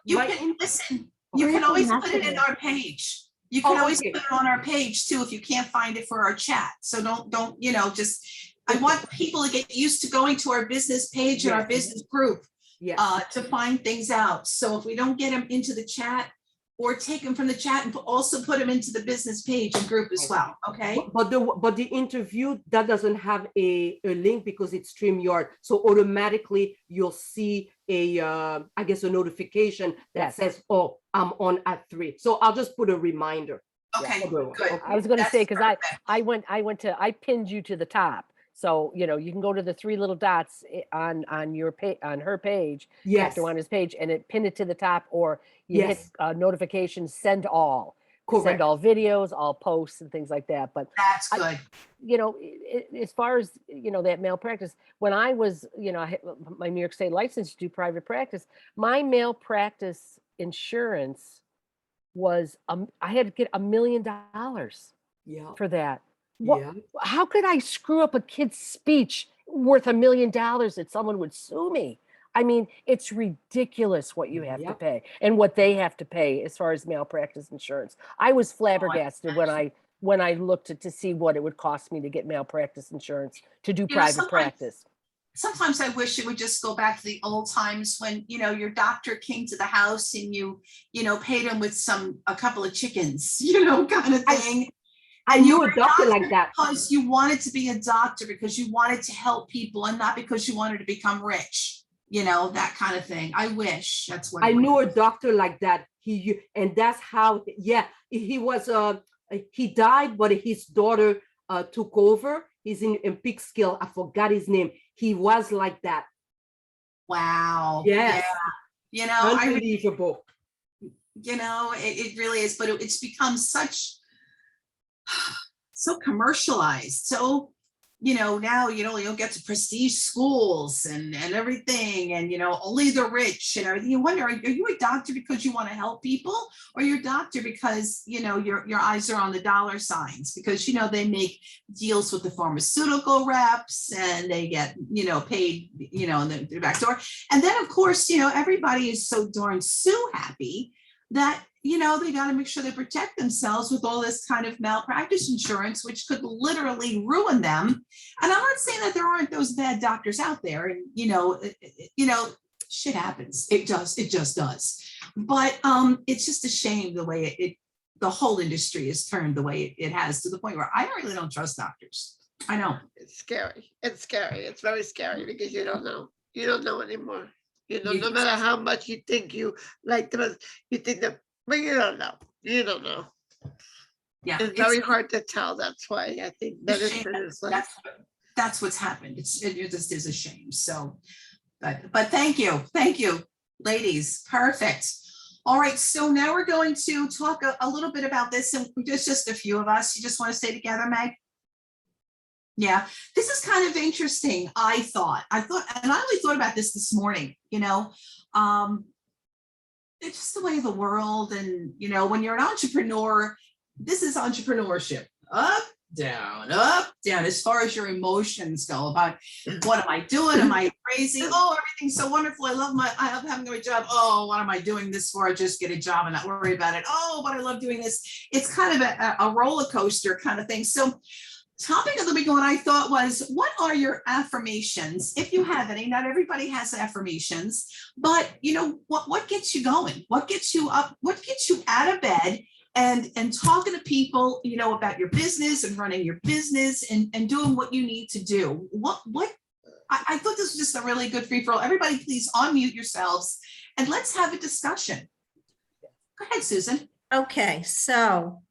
[SPEAKER 1] You can listen. You can always put it in our page. You can always
[SPEAKER 2] okay.
[SPEAKER 1] put it on our page too if you can't find it for our chat. So don't just. I want people to get used to going to our business page and our business group to find things out. So if we don't get them into the chat, or take them from the chat and also put them into the business page and group as well. Okay.
[SPEAKER 2] But the interview, that doesn't have a link because it's StreamYard. So automatically you'll see a notification that says, oh, I'm on at 3. So I'll just put a reminder.
[SPEAKER 1] Okay,
[SPEAKER 2] Good.
[SPEAKER 1] good.
[SPEAKER 7] I was going to
[SPEAKER 1] That's
[SPEAKER 7] say, because
[SPEAKER 1] perfect.
[SPEAKER 7] I pinned you to the top. So, you can go to the 3 little dots on your page, on her page,
[SPEAKER 2] Yes.
[SPEAKER 7] Dr. Wanda's page, and it pin it to the top, or you
[SPEAKER 2] Yes.
[SPEAKER 7] hit notifications, send all.
[SPEAKER 2] Correct.
[SPEAKER 7] Send all videos, all posts and things like that. But
[SPEAKER 1] That's good.
[SPEAKER 7] as far as, that malpractice, when I was, I had my New York State license to do private practice, my malpractice insurance was, I had to get $1 million
[SPEAKER 2] Yeah.
[SPEAKER 7] for that.
[SPEAKER 2] Yeah.
[SPEAKER 7] How could I screw up a kid's speech worth $1 million that someone would sue me? I mean, it's ridiculous what you have to
[SPEAKER 2] Yep.
[SPEAKER 7] pay and what they have to pay as far as malpractice insurance. I was flabbergasted when I looked to see what it would cost me to get malpractice insurance to do private practice.
[SPEAKER 1] Sometimes I wish it would just go back to the old times when, your doctor came to the house and you paid him with a couple of chickens, kind of thing.
[SPEAKER 2] I knew a doctor like that.
[SPEAKER 1] Because you wanted to be a doctor, because you wanted to help people and not because you wanted to become rich, that kind of thing. I wish that's what
[SPEAKER 2] I knew a doctor like that. And that's how, he was, he died, but his daughter took over. He's in Peekskill. I forgot his name. He was like that.
[SPEAKER 1] Wow.
[SPEAKER 2] Yes.
[SPEAKER 1] Yeah.
[SPEAKER 2] Unbelievable.
[SPEAKER 1] It really is, but it's become so commercialized. So, now, you'll get to prestige schools and everything, and, only the rich and everything. You wonder, are you a doctor because you want to help people, or you're a doctor because, your eyes are on the dollar signs, because, they make deals with the pharmaceutical reps and they get, paid, in the back door. And then, of course, everybody is so darn sue happy that, they got to make sure they protect themselves with all this kind of malpractice insurance, which could literally ruin them. And I'm not saying that there aren't those bad doctors out there, and, shit happens. It just does. But it's just a shame the way the whole industry is turned the way it has, to the point where I really don't trust doctors. I know.
[SPEAKER 6] It's scary. It's very scary, because you don't know. You don't know anymore. No matter how much you think you like them, you think that, but you don't know. You don't know.
[SPEAKER 1] Yeah,
[SPEAKER 6] it's very hard to tell. That's why I think medicine is like.
[SPEAKER 1] That's what's happened. It just is a shame. So, but thank you, ladies. Perfect. All right. So now we're going to talk a little bit about this, and just a few of us. You just want to stay together, Meg? Yeah, this is kind of interesting. I thought, and I only thought about this morning. It's just the way of the world. And, when you're an entrepreneur, this is entrepreneurship. Up, down, as far as your emotions go about what am I doing? Am I crazy? Oh, everything's so wonderful. I love having a job. Oh, what am I doing this for? I just get a job and not worry about it. Oh, but I love doing this. It's kind of a roller coaster kind of thing. So topic of the week, what I thought was, what are your affirmations? If you have any, not everybody has affirmations, but you know, what gets you going? What gets you up? What gets you out of bed and talking to people, you know, about your business and running your business and doing what you need to do? I thought this was just a really good free for all. Everybody, please unmute yourselves and let's have a discussion. Go ahead, Susan.
[SPEAKER 3] Okay, so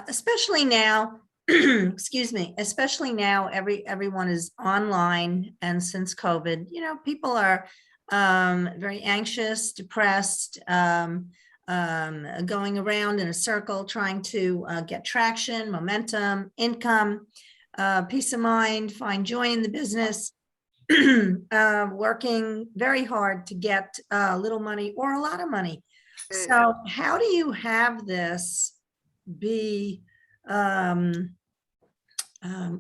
[SPEAKER 3] especially now, excuse me, especially now, everyone is online, and since COVID, you know, people are very anxious, depressed, going around in a circle, trying to get traction, momentum, income, peace of mind, find joy in the business, working very hard to get little money or a lot of money. So how do you have this be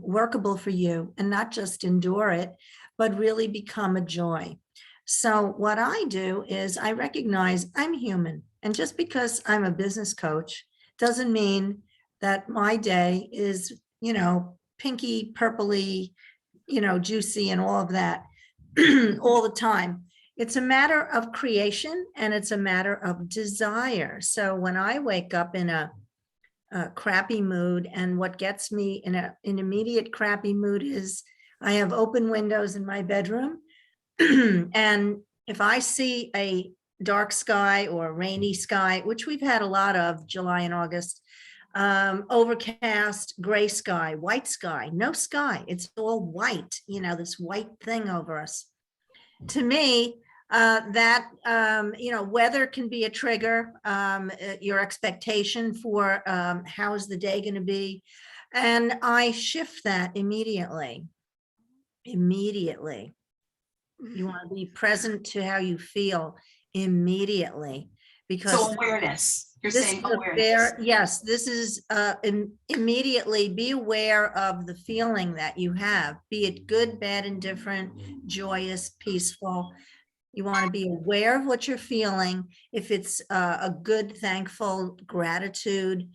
[SPEAKER 3] workable for you and not just endure it, but really become a joy? So what I do is I recognize I'm human. And just because I'm a business coach doesn't mean that my day is, you know, pinky, purpley, you know, juicy and all of that all the time. It's a matter of creation and it's a matter of desire. So when I wake up in a crappy mood, and what gets me in an immediate crappy mood is I have open windows in my bedroom. And if I see a dark sky or rainy sky, which we've had a lot of July and August, overcast, gray sky, white sky, no sky, it's all white, you know, this white thing over us. To me, that, you know, weather can be a trigger, your expectation for how is the day going to be. And I shift that immediately. Immediately. You want to be present to how you feel immediately. Because
[SPEAKER 1] So awareness, you're saying awareness.
[SPEAKER 3] Yes, this is immediately be aware of the feeling that you have, be it good, bad, indifferent, joyous, peaceful. You want to be aware of what you're feeling. If it's a good, thankful, gratitude,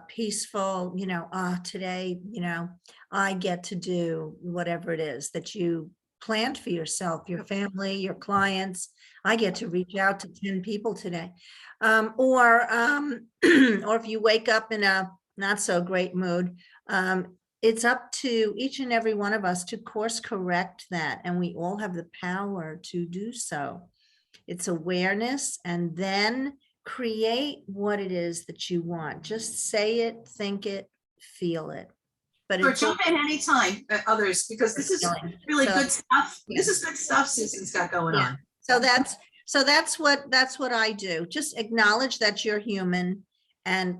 [SPEAKER 3] peaceful, you know, today, you know, I get to do whatever it is that you planned for yourself, your family, your clients. I get to reach out to 10 people today. Or if you wake up in a not so great mood, it's up to each and every one of us to course correct that. And we all have the power to do so. It's awareness, and then create what it is that you want. Just say it, think it, feel it. But
[SPEAKER 1] Or jump in anytime, others, because this is really good stuff. This is good stuff Susan's got going on.
[SPEAKER 3] So that's what I do. Just acknowledge that you're human and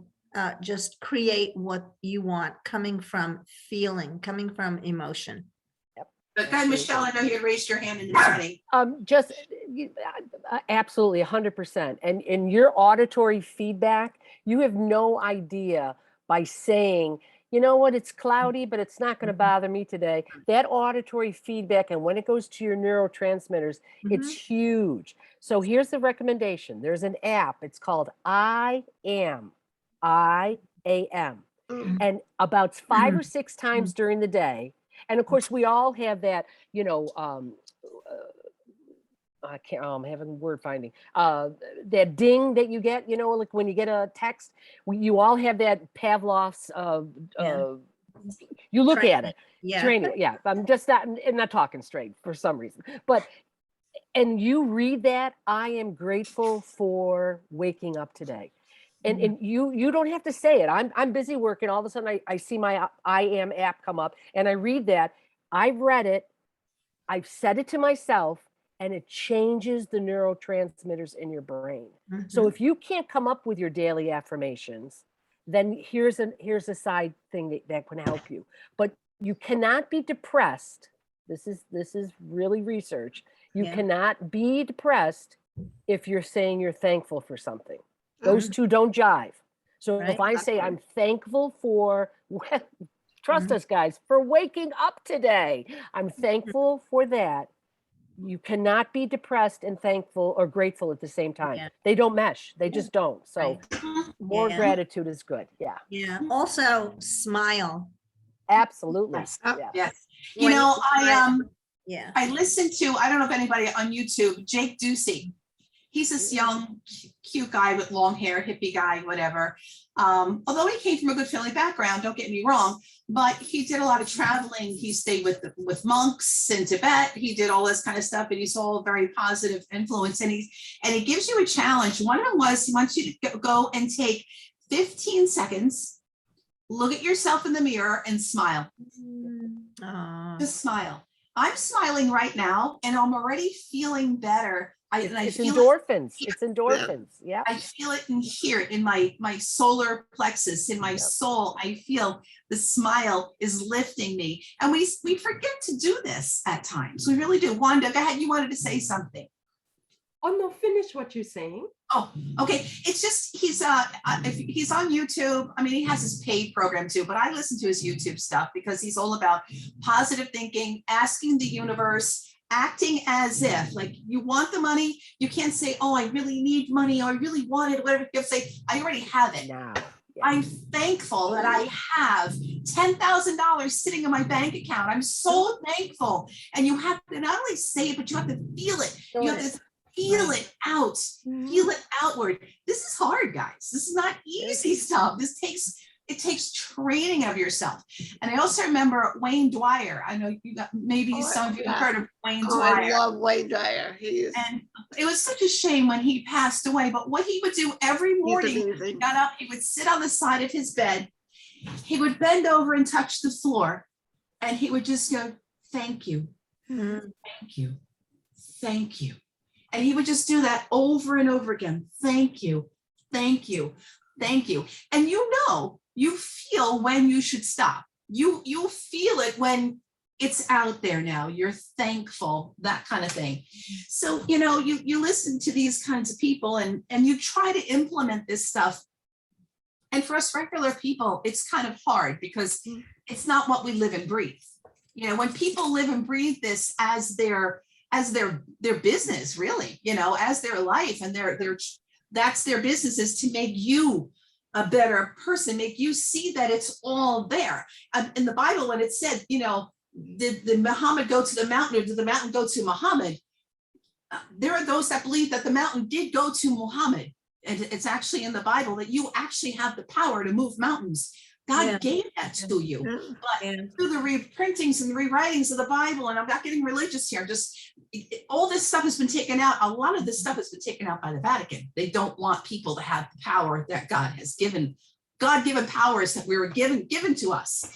[SPEAKER 3] just create what you want, coming from feeling, coming from emotion.
[SPEAKER 1] But guy, Michelle, I know you raised your hand in the beginning.
[SPEAKER 7] Just absolutely 100%. And in your auditory feedback, you have no idea by saying, you know what, it's cloudy, but it's not going to bother me today. That auditory feedback, and when it goes to your neurotransmitters, it's huge. So here's the recommendation. There's an app. It's called I Am. And about 5 or 6 times during the day. And of course, we all have that, you know, I can't, I'm having word finding, that ding that you get, you know, like when you get a text, you all have that Pavlov's, you look at it, training. Yeah, I'm just not talking straight for some reason, but, and you read that, I am grateful for waking up today. And you don't have to say it. I'm busy working. All of a sudden I see my I Am app come up and I read that. I've read it. I've said it to myself, and it changes the neurotransmitters in your brain. So if you can't come up with your daily affirmations, then here's a side thing that can help you. But you cannot be depressed. This is really research. You cannot be depressed if you're saying you're thankful for something. Those two don't jive. So if I say I'm thankful for, trust us guys, for waking up today, I'm thankful for that. You cannot be depressed and thankful or grateful at the same time. They don't mesh. They just don't. So more gratitude is good. Yeah.
[SPEAKER 3] Also smile.
[SPEAKER 7] Absolutely.
[SPEAKER 1] Yes.
[SPEAKER 7] Yeah.
[SPEAKER 1] Yes. You
[SPEAKER 3] When
[SPEAKER 1] know,
[SPEAKER 3] Yeah.
[SPEAKER 1] I listened to, I don't know if anybody on YouTube, Jake Ducey. He's this young, cute guy with long hair, hippie guy, whatever. Although he came from a good family background, don't get me wrong, but he did a lot of traveling. He stayed with monks in Tibet. He did all this kind of stuff, and he's all very positive influence. And he gives you a challenge. One of them was he wants you to go and take 15 seconds, look at yourself in the mirror, and smile.
[SPEAKER 3] Aw.
[SPEAKER 1] Just smile. I'm smiling right now, and I'm already feeling better.
[SPEAKER 7] It's
[SPEAKER 1] feel
[SPEAKER 7] endorphins. It's endorphins. Yeah.
[SPEAKER 1] I feel it and hear it in my solar plexus, in my soul. I feel the smile is lifting me. And we forget to do this at times. We really do. Wanda, go ahead. You wanted to say something.
[SPEAKER 2] Oh, no, finish what you're saying.
[SPEAKER 1] Oh, okay. It's just he's on YouTube. I mean, he has his paid program too, but I listen to his YouTube stuff because he's all about positive thinking, asking the universe, acting as if like you want the money. You can't say, oh, I really need money, or I really want it, whatever. You have to say, I already have it.
[SPEAKER 7] Now. Yeah.
[SPEAKER 1] I'm thankful that I have $10,000 sitting in my bank account. I'm so thankful. And you have to not only say it, but you have to feel it. You have to feel it out, feel it outward. This is hard, guys. This is not easy stuff. It takes training of yourself. And I also remember Wayne Dwyer. I know you got, maybe some of you have heard of Wayne Dwyer.
[SPEAKER 6] I love Wayne Dwyer.
[SPEAKER 1] And it was such a shame when he passed away, but what he would do every morning, he got up, he would sit on the side of his bed, he would bend over and touch the floor, and he would just go, thank you, thank you, thank you. And he would just do that over and over again. Thank you, thank you, thank you. And you feel when you should stop. You feel it when it's out there now. You're thankful, that kind of thing. So, you listen to these kinds of people and you try to implement this stuff. And for us regular people, it's kind of hard because it's not what we live and breathe. When people live and breathe this as their business, really, as their life, and that's their business, is to make you a better person, make you see that it's all there. In the Bible, when it said, did Muhammad go to the mountain, or did the mountain go to Muhammad? There are those that believe that the mountain did go to Muhammad. And it's actually in the Bible that you actually have the power to move mountains. God gave that to you. But through the reprintings and the rewritings of the Bible, and I'm not getting religious here, all this stuff has been taken out. A lot of this stuff has been taken out by the Vatican. They don't want people to have the power that God has given, God-given powers that we were given to us.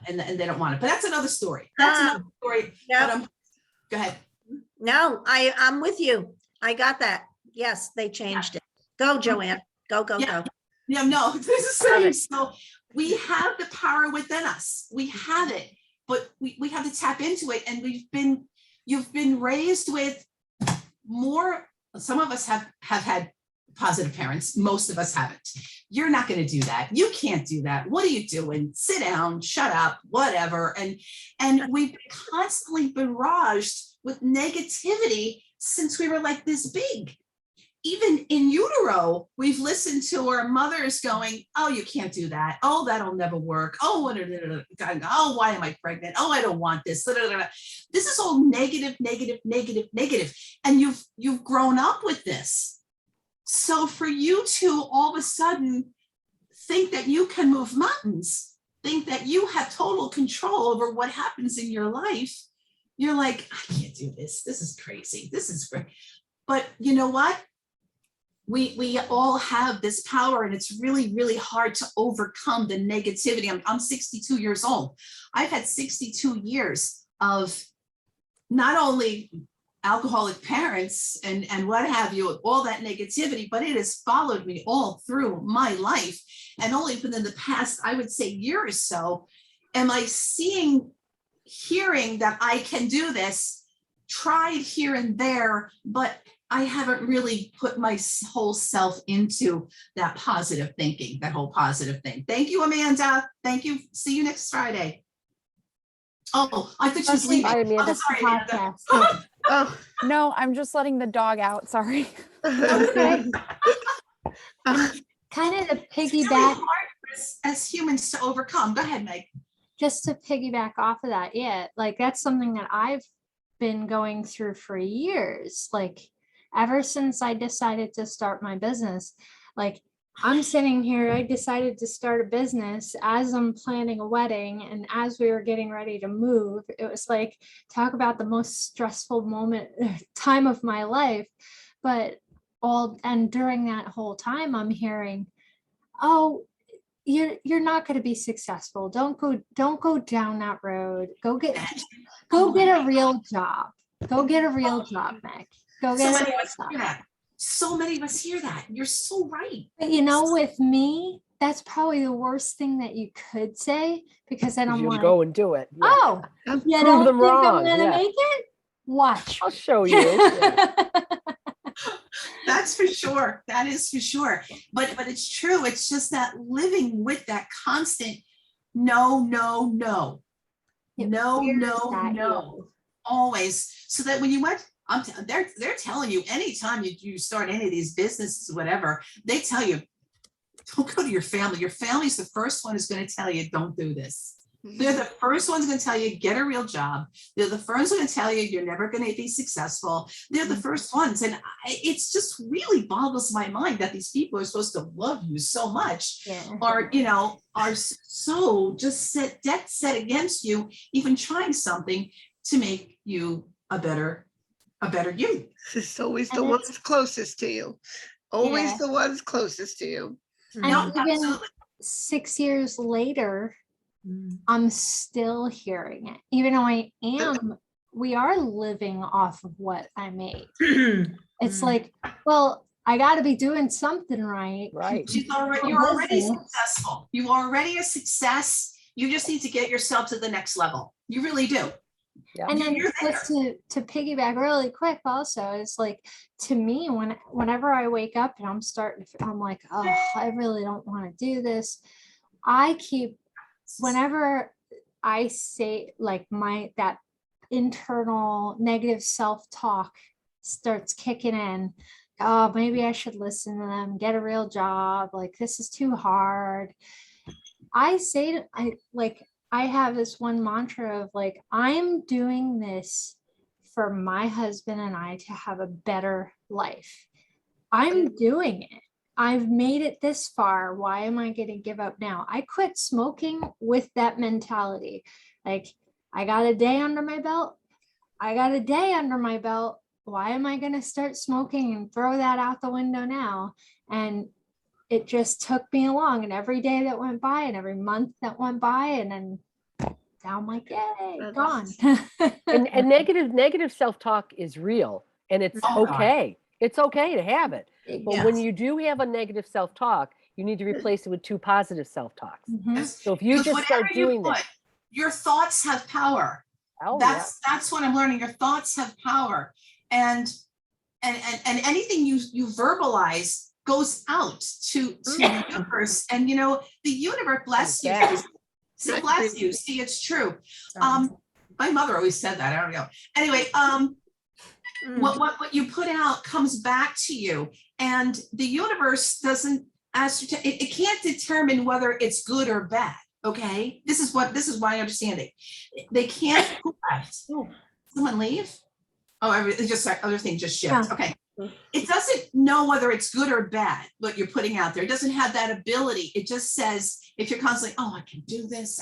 [SPEAKER 1] And they don't want it. But that's another story. That's another story.
[SPEAKER 3] Yep.
[SPEAKER 1] Go ahead.
[SPEAKER 3] No, I'm with you. I got that. Yes, they changed it. Go, Joanne. Go.
[SPEAKER 1] Yeah, no, this is serious. So we have the power within us. We have it, but we have to tap into it. And you've been raised with more. Some of us have had positive parents. Most of us haven't. You're not going to do that. You can't do that. What are you doing? Sit down, shut up, whatever. And we've constantly barraged with negativity since we were like this big. Even in utero, we've listened to our mothers going, oh, you can't do that. Oh, that'll never work. Oh, why am I pregnant? Oh, I don't want this. This is all negative. And you've grown up with this. So for you to all of a sudden think that you can move mountains, think that you have total control over what happens in your life, you're like, I can't do this. This is crazy. This is great. But you know what? We all have this power, and it's really, really hard to overcome the negativity. I'm 62 years old. I've had 62 years of not only alcoholic parents and what have you, all that negativity, but it has followed me all through my life. And only within the past, I would say, year or so, am I hearing that I can do this, tried here and there, but I haven't really put my whole self into that positive thinking, that whole positive thing. Thank you, Amanda. Thank you. See you next Friday. Oh, I thought she was leaving.
[SPEAKER 7] Bye, Amanda.
[SPEAKER 1] I'm sorry, Amanda.
[SPEAKER 6] Oh,
[SPEAKER 5] No, I'm just letting the dog out. Sorry.
[SPEAKER 8] Okay. Kind of the
[SPEAKER 1] It's really
[SPEAKER 8] piggyback.
[SPEAKER 1] hard as humans to overcome. Go ahead, Meg.
[SPEAKER 8] just to piggyback off of that, yeah, like that's something that I've been going through for years. Like ever since I decided to start my business, like I'm sitting here, I decided to start a business as I'm planning a wedding, and as we were getting ready to move, it was like, talk about the most stressful time of my life. But and during that whole time, I'm hearing, oh, you're not going to be successful. Don't go down that road. Go get a real job. Go get a real job, Meg. Go
[SPEAKER 1] So
[SPEAKER 8] get a
[SPEAKER 1] many
[SPEAKER 8] real
[SPEAKER 1] of us
[SPEAKER 8] job.
[SPEAKER 1] hear that. So many of us hear that. You're so right.
[SPEAKER 8] But you know, with me, that's probably the worst thing that you could say, because then I'm
[SPEAKER 7] You
[SPEAKER 8] like,
[SPEAKER 7] go and do it. Yeah.
[SPEAKER 8] oh, you
[SPEAKER 7] Prove
[SPEAKER 8] don't
[SPEAKER 7] them
[SPEAKER 8] think I'm
[SPEAKER 7] wrong,
[SPEAKER 8] gonna
[SPEAKER 7] yeah.
[SPEAKER 8] make it? Watch.
[SPEAKER 7] I'll show you. Yeah.
[SPEAKER 1] That's for sure. That is for sure. But it's true. It's just that living with that constant no, no, no.
[SPEAKER 8] It
[SPEAKER 1] No,
[SPEAKER 8] wears
[SPEAKER 1] no,
[SPEAKER 8] at
[SPEAKER 1] no.
[SPEAKER 8] you.
[SPEAKER 1] Always. So that when you went, they're telling you anytime you start any of these businesses, whatever, they tell you, don't go to your family. Your family's the first one who's going to tell you, don't do this. They're the first ones going to tell you, get a real job. They're the first going to tell you, you're never going to be successful. They're the first ones. And it's just really boggles my mind that these people are supposed to love you so much,
[SPEAKER 8] Yeah.
[SPEAKER 1] or, are so just dead set against you, even trying something to make you a better you.
[SPEAKER 6] It's always the
[SPEAKER 8] And
[SPEAKER 6] ones closest to you. Always
[SPEAKER 8] Yeah.
[SPEAKER 6] the ones closest to you.
[SPEAKER 8] And
[SPEAKER 1] No,
[SPEAKER 8] even
[SPEAKER 1] absolutely.
[SPEAKER 8] 6 years later, I'm still hearing it, even though we are living off of what I make. It's like, well, I got to be doing something right.
[SPEAKER 7] Right.
[SPEAKER 1] You're already successful. You are already a success. You just need to get yourself to the next level. You really do.
[SPEAKER 7] Yeah.
[SPEAKER 8] And then
[SPEAKER 1] You're there.
[SPEAKER 8] just to piggyback really quick also, it's like, to me, whenever I wake up and I'm like, oh, I really don't want to do this. Whenever I say, like, that internal negative self-talk starts kicking in, oh, maybe I should listen to them, get a real job, like this is too hard. I have this one mantra of like, I'm doing this for my husband and I to have a better life. I'm doing it. I've made it this far. Why am I going to give up now? I quit smoking with that mentality. Like, I got a day under my belt. Why am I going to start smoking and throw that out the window now? And it just took me along, and every day that went by and every month that went by, and then I'm like, yay, gone.
[SPEAKER 7] And negative self-talk is real, and it's
[SPEAKER 1] Oh, God.
[SPEAKER 7] okay. It's okay to have it. But
[SPEAKER 8] Yeah.
[SPEAKER 7] when you do have a negative self-talk, you need to replace it with 2 positive self-talks.
[SPEAKER 8] Mhm.
[SPEAKER 7] So if you
[SPEAKER 1] Because
[SPEAKER 7] just start
[SPEAKER 1] whatever you
[SPEAKER 7] doing
[SPEAKER 1] put,
[SPEAKER 7] that,
[SPEAKER 1] your thoughts have power.
[SPEAKER 7] oh, yeah.
[SPEAKER 1] That's what I'm learning. Your thoughts have power, and anything you verbalize goes out to the universe, and the universe bless you.
[SPEAKER 7] Yeah.
[SPEAKER 1] See, bless you. See, it's true. My mother always said that. I don't know. Anyway, what you put out comes back to you, and the universe doesn't ascertain. It can't determine whether it's good or bad. Okay, this is why I understand it. They can't. Someone leave? Oh, other thing just shift.
[SPEAKER 8] Yeah.
[SPEAKER 1] Okay. It doesn't know whether it's good or bad, what you're putting out there. It doesn't have that ability. It just says, if you're constantly, oh, I can do this.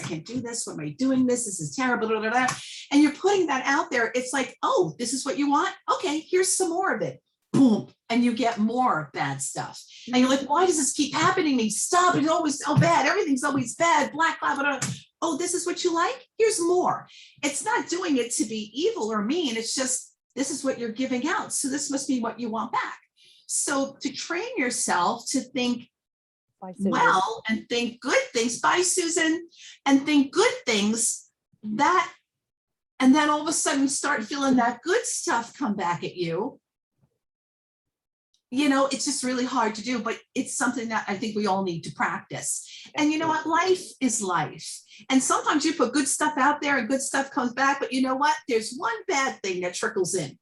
[SPEAKER 1] What am I doing this? This is terrible. Blah, blah, blah. And you're putting that out there. It's like, oh, this is what you want? Okay, here's some more of it. Boom. And you get more bad stuff. And you're like, why does this keep happening to me? Stop. It's always so bad. Everything's always bad. Black, blah, blah, blah. Oh, this is what you like? Here's more. It's not doing it to be evil or mean. It's just, this is what you're giving out. So this must be what you want back. So to train yourself to think well and think good things, bye, Susan, and think good things, that, and then all of a sudden start feeling that good stuff come back at you. It's just really hard to do, but it's something that I think we all need to practice. And you know what? Life is life. And sometimes you put good stuff out there and good stuff comes back, but you know what? There's one bad thing that trickles in.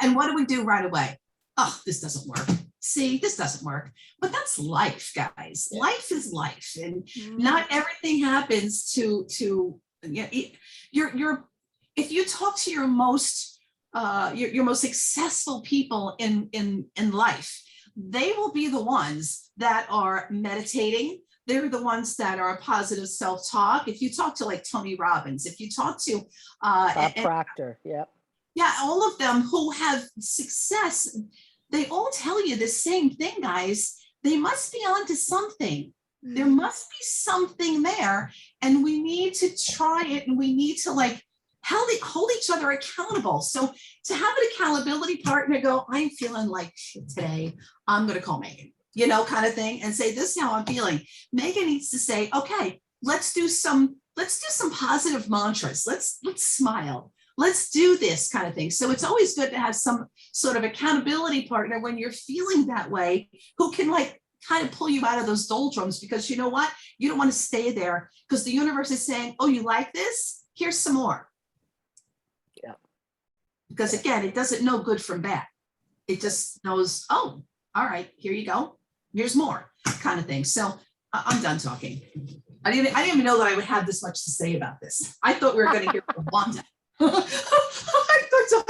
[SPEAKER 1] And what do we do right away? Oh, this doesn't work. see, this doesn't work. But that's life, guys.
[SPEAKER 6] Yeah.
[SPEAKER 1] Life is life, and not everything happens to yeah, you're if you talk to your most successful people in life, they will be the ones that are meditating. They're the ones that are positive self-talk. If you talk to like Tony Robbins, if you talk to
[SPEAKER 7] Bob Proctor, yep.
[SPEAKER 1] yeah, all of them who have success, they all tell you the same thing, guys. They must be onto something. There must be something there, and we need to try it, and we need to like hold each other accountable. So to have an accountability partner go, I'm feeling like shit today, I'm going to call Megan, you know, kind of thing, and say, this is how I'm feeling. Megan needs to say, okay, let's do some positive mantras. Let's smile. Let's do this kind of thing. So it's always good to have some sort of accountability partner when you're feeling that way, who can like kind of pull you out of those doldrums, because you know what? You don't want to stay there, because the universe is saying, oh, you like this? Here's some more.
[SPEAKER 7] Yeah.
[SPEAKER 1] Because again, it doesn't know good from bad. It just knows, oh, all right, here you go. Here's more kind of thing. So I'm done talking. I didn't even know that I would have this much to say about this. I thought we were going to hear from Wanda.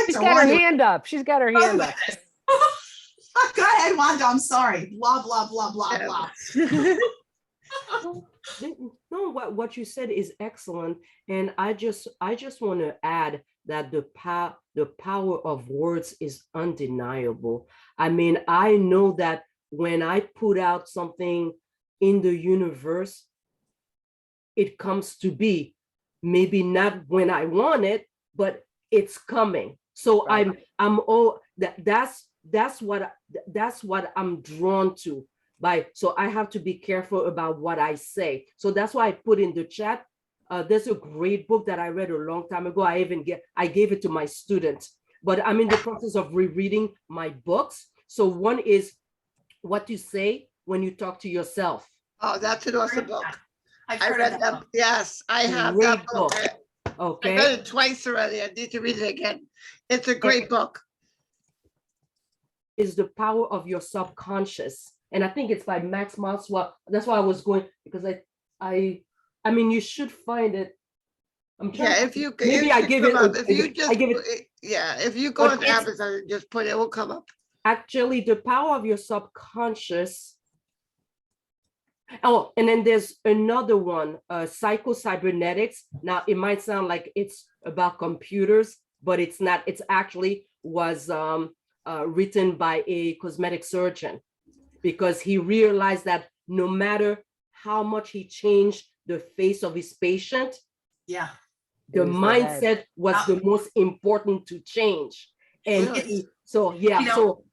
[SPEAKER 7] She's got her hand up. She's got her hand up.
[SPEAKER 1] Go ahead, Wanda. I'm sorry. Blah, blah, blah, blah, blah.
[SPEAKER 2] No, what you said is excellent. And I just want to add that the power of words is undeniable. I mean, I know that when I put out something in the universe, it comes to be. Maybe not when I want it, but it's coming. So
[SPEAKER 7] Right.
[SPEAKER 2] I'm all that's what I'm drawn to by. So I have to be careful about what I say. So that's why I put in the chat. There's a great book that I read a long time ago. I gave it to my students, but I'm in the process of rereading my books. So one is what you say when you talk to yourself.
[SPEAKER 6] Oh, that's an awesome book.
[SPEAKER 1] I've
[SPEAKER 6] I
[SPEAKER 1] heard
[SPEAKER 6] read
[SPEAKER 1] of
[SPEAKER 6] that.
[SPEAKER 1] book.
[SPEAKER 6] Yes, I have
[SPEAKER 2] Great
[SPEAKER 6] that book.
[SPEAKER 2] book.
[SPEAKER 6] I
[SPEAKER 2] Okay.
[SPEAKER 6] read it twice already. I need to read it again. It's a great book.
[SPEAKER 2] Is the power of your subconscious, and I think it's by Max Maxwell. That's why I was going, because I mean, you should find it. I'm trying.
[SPEAKER 6] Yeah, if you
[SPEAKER 2] Maybe
[SPEAKER 6] it
[SPEAKER 2] I
[SPEAKER 6] should
[SPEAKER 2] give
[SPEAKER 6] come
[SPEAKER 2] it.
[SPEAKER 6] up. If you
[SPEAKER 2] I
[SPEAKER 6] just
[SPEAKER 2] give it.
[SPEAKER 6] yeah, if you go
[SPEAKER 2] But
[SPEAKER 6] on
[SPEAKER 2] it's-
[SPEAKER 6] Amazon and just put it, will come up.
[SPEAKER 2] Actually, the power of your subconscious. Oh, and then there's another one, psycho-cybernetics. Now, it might sound like it's about computers, but it's not. It's actually was written by a cosmetic surgeon, because he realized that no matter how much he changed the face of his patient,
[SPEAKER 1] Yeah.
[SPEAKER 2] the
[SPEAKER 7] It was the head.
[SPEAKER 2] mindset was the most important to change. And
[SPEAKER 1] Really?
[SPEAKER 2] so, yeah,
[SPEAKER 1] You know,
[SPEAKER 2] so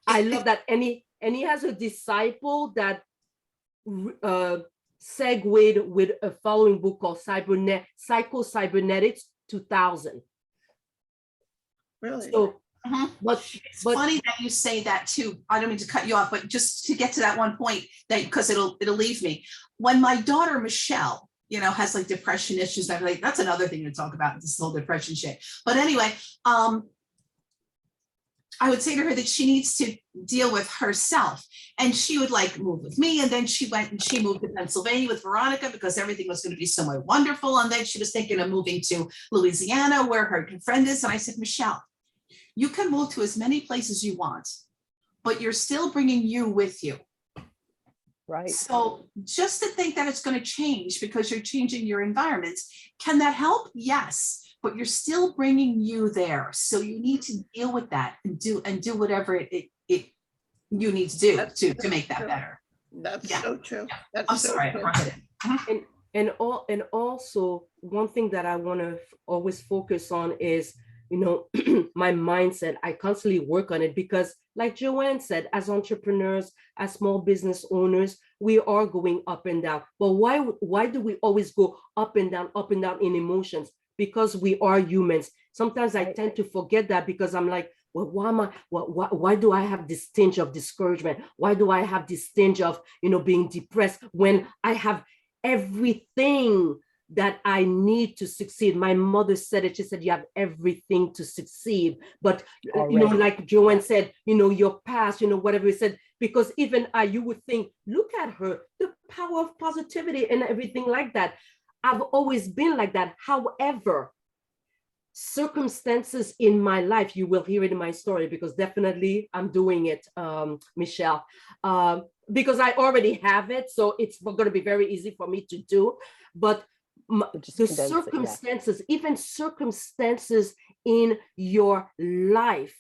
[SPEAKER 2] I love that. And he has a disciple that segued with a following book called Psycho-Cybernetics 2000.
[SPEAKER 6] Really?
[SPEAKER 2] So,
[SPEAKER 1] It's funny that you say that too. I don't mean to cut you off, but just to get to that one point, that because it'll leave me. When my daughter Michele, you know, has like depression issues, I'm like, that's another thing to talk about, this whole depression shit. But anyway, I would say to her that she needs to deal with herself, and she would like move with me. And then she went and she moved to Pennsylvania with Veronica because everything was going to be somewhere wonderful. And then she was thinking of moving to Louisiana where her friend is. And I said, Michele, you can move to as many places you want, but you're still bringing you with you.
[SPEAKER 7] Right.
[SPEAKER 1] So just to think that it's going to change because you're changing your environment, can that help? Yes. But you're still bringing you there. So you need to deal with that and do whatever it you need to do to make that better.
[SPEAKER 6] That's
[SPEAKER 1] Yeah.
[SPEAKER 6] so true. That's
[SPEAKER 1] I'm
[SPEAKER 6] so
[SPEAKER 1] sorry.
[SPEAKER 6] true.
[SPEAKER 1] I brought it in.
[SPEAKER 2] And also one thing that I want to always focus on is, you know, my mindset. I constantly work on it because, like Joanne said, as entrepreneurs, as small business owners, we are going up and down. But why do we always go up and down in emotions? Because we are humans. Sometimes I tend to forget that, because I'm like, well, why do I have this tinge of discouragement? Why do I have this tinge of, you know, being depressed when I have everything that I need to succeed. My mother said it. She said, you have everything to succeed. But,
[SPEAKER 7] Already.
[SPEAKER 2] like Joanne said, your past, whatever it said, because even you would think, look at her, the power of positivity and everything like that. I've always been like that. However, circumstances in my life, you will hear it in my story, because definitely I'm doing it, Michelle, because I already have it. So it's going to be very easy for me to do. But the circumstances, even circumstances in your life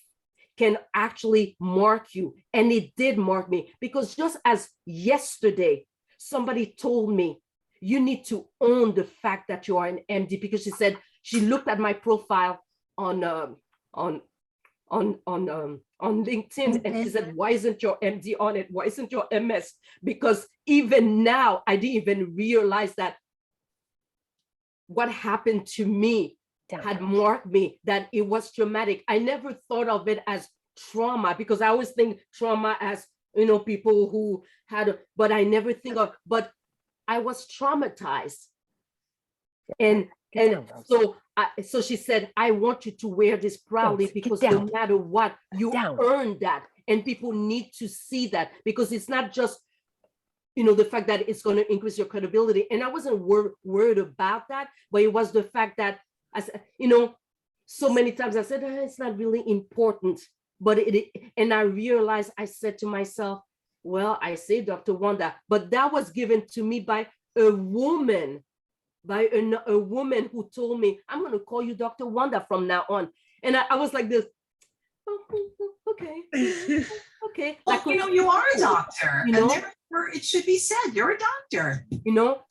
[SPEAKER 2] can actually mark you. And it did mark me, because just as yesterday, somebody told me, you need to own the fact that you are an MD, because she said, she looked at my profile on LinkedIn, and she said, why isn't your MD on it? Why isn't your MS? Because even now, I didn't even realize that what happened to me had marked me, that it was traumatic. I never thought of it as trauma, because I always think trauma as, people who had, but I never think of, but I was traumatized. And so she said, I want you to wear this proudly, because no matter what, you earned that. And people need to see that, because it's not just, the fact that it's going to increase your credibility. And I wasn't worried about that, but it was the fact that, so many times I said, it's not really important. But and I realized, I said to myself, well, I say Dr. Wanda, but that was given to me by a woman, a woman who told me, I'm going to call you Dr. Wanda from now on. And I was like this, okay.
[SPEAKER 1] Well, you are a doctor, and therefore it should be said, you're a doctor.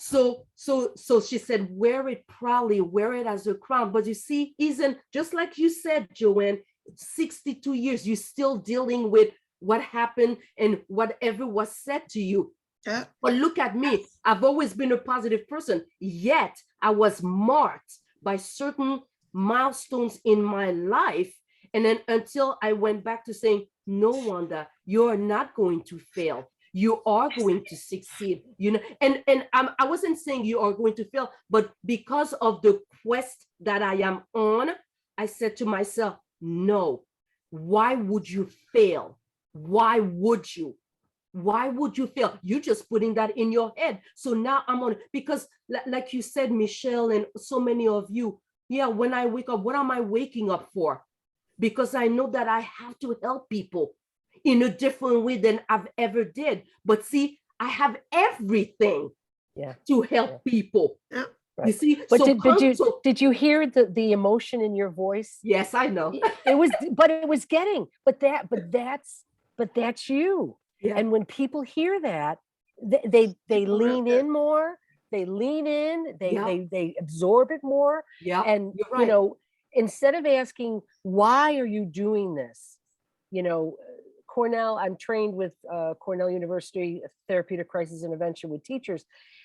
[SPEAKER 2] So she said, wear it proudly, wear it as a crown. But you see, isn't, just like you said, Joanne, 62 years, you're still dealing with what happened and whatever was said to you.
[SPEAKER 6] Yeah.
[SPEAKER 2] But look at me. I've always been a positive person, yet I was marked by certain milestones in my life. And then until I went back to saying, no, Wanda, you're not going to fail. You are going to succeed. And I wasn't saying you are going to fail, but because of the quest that I am on, I said to myself, no, why would you fail? Why would you? Why would you fail? You're just putting that in your head. So now I'm on, because like you said, Michelle, and so many of you, when I wake up, what am I waking up for? Because I know that I have to help people in a different way than I've ever did. But see, I have everything to help people.
[SPEAKER 6] Yeah.
[SPEAKER 7] Right.
[SPEAKER 2] You see,
[SPEAKER 7] but did you hear the emotion in your voice?
[SPEAKER 2] Yes, I know.
[SPEAKER 7] But that's you.
[SPEAKER 2] Yeah.
[SPEAKER 7] And when people hear that, they lean in more, they lean in, they absorb it more.
[SPEAKER 2] Yeah.
[SPEAKER 7] And
[SPEAKER 2] you're right.
[SPEAKER 7] Instead of asking, why are you doing this? Cornell, I'm trained with Cornell University Therapeutic Crisis Intervention with teachers.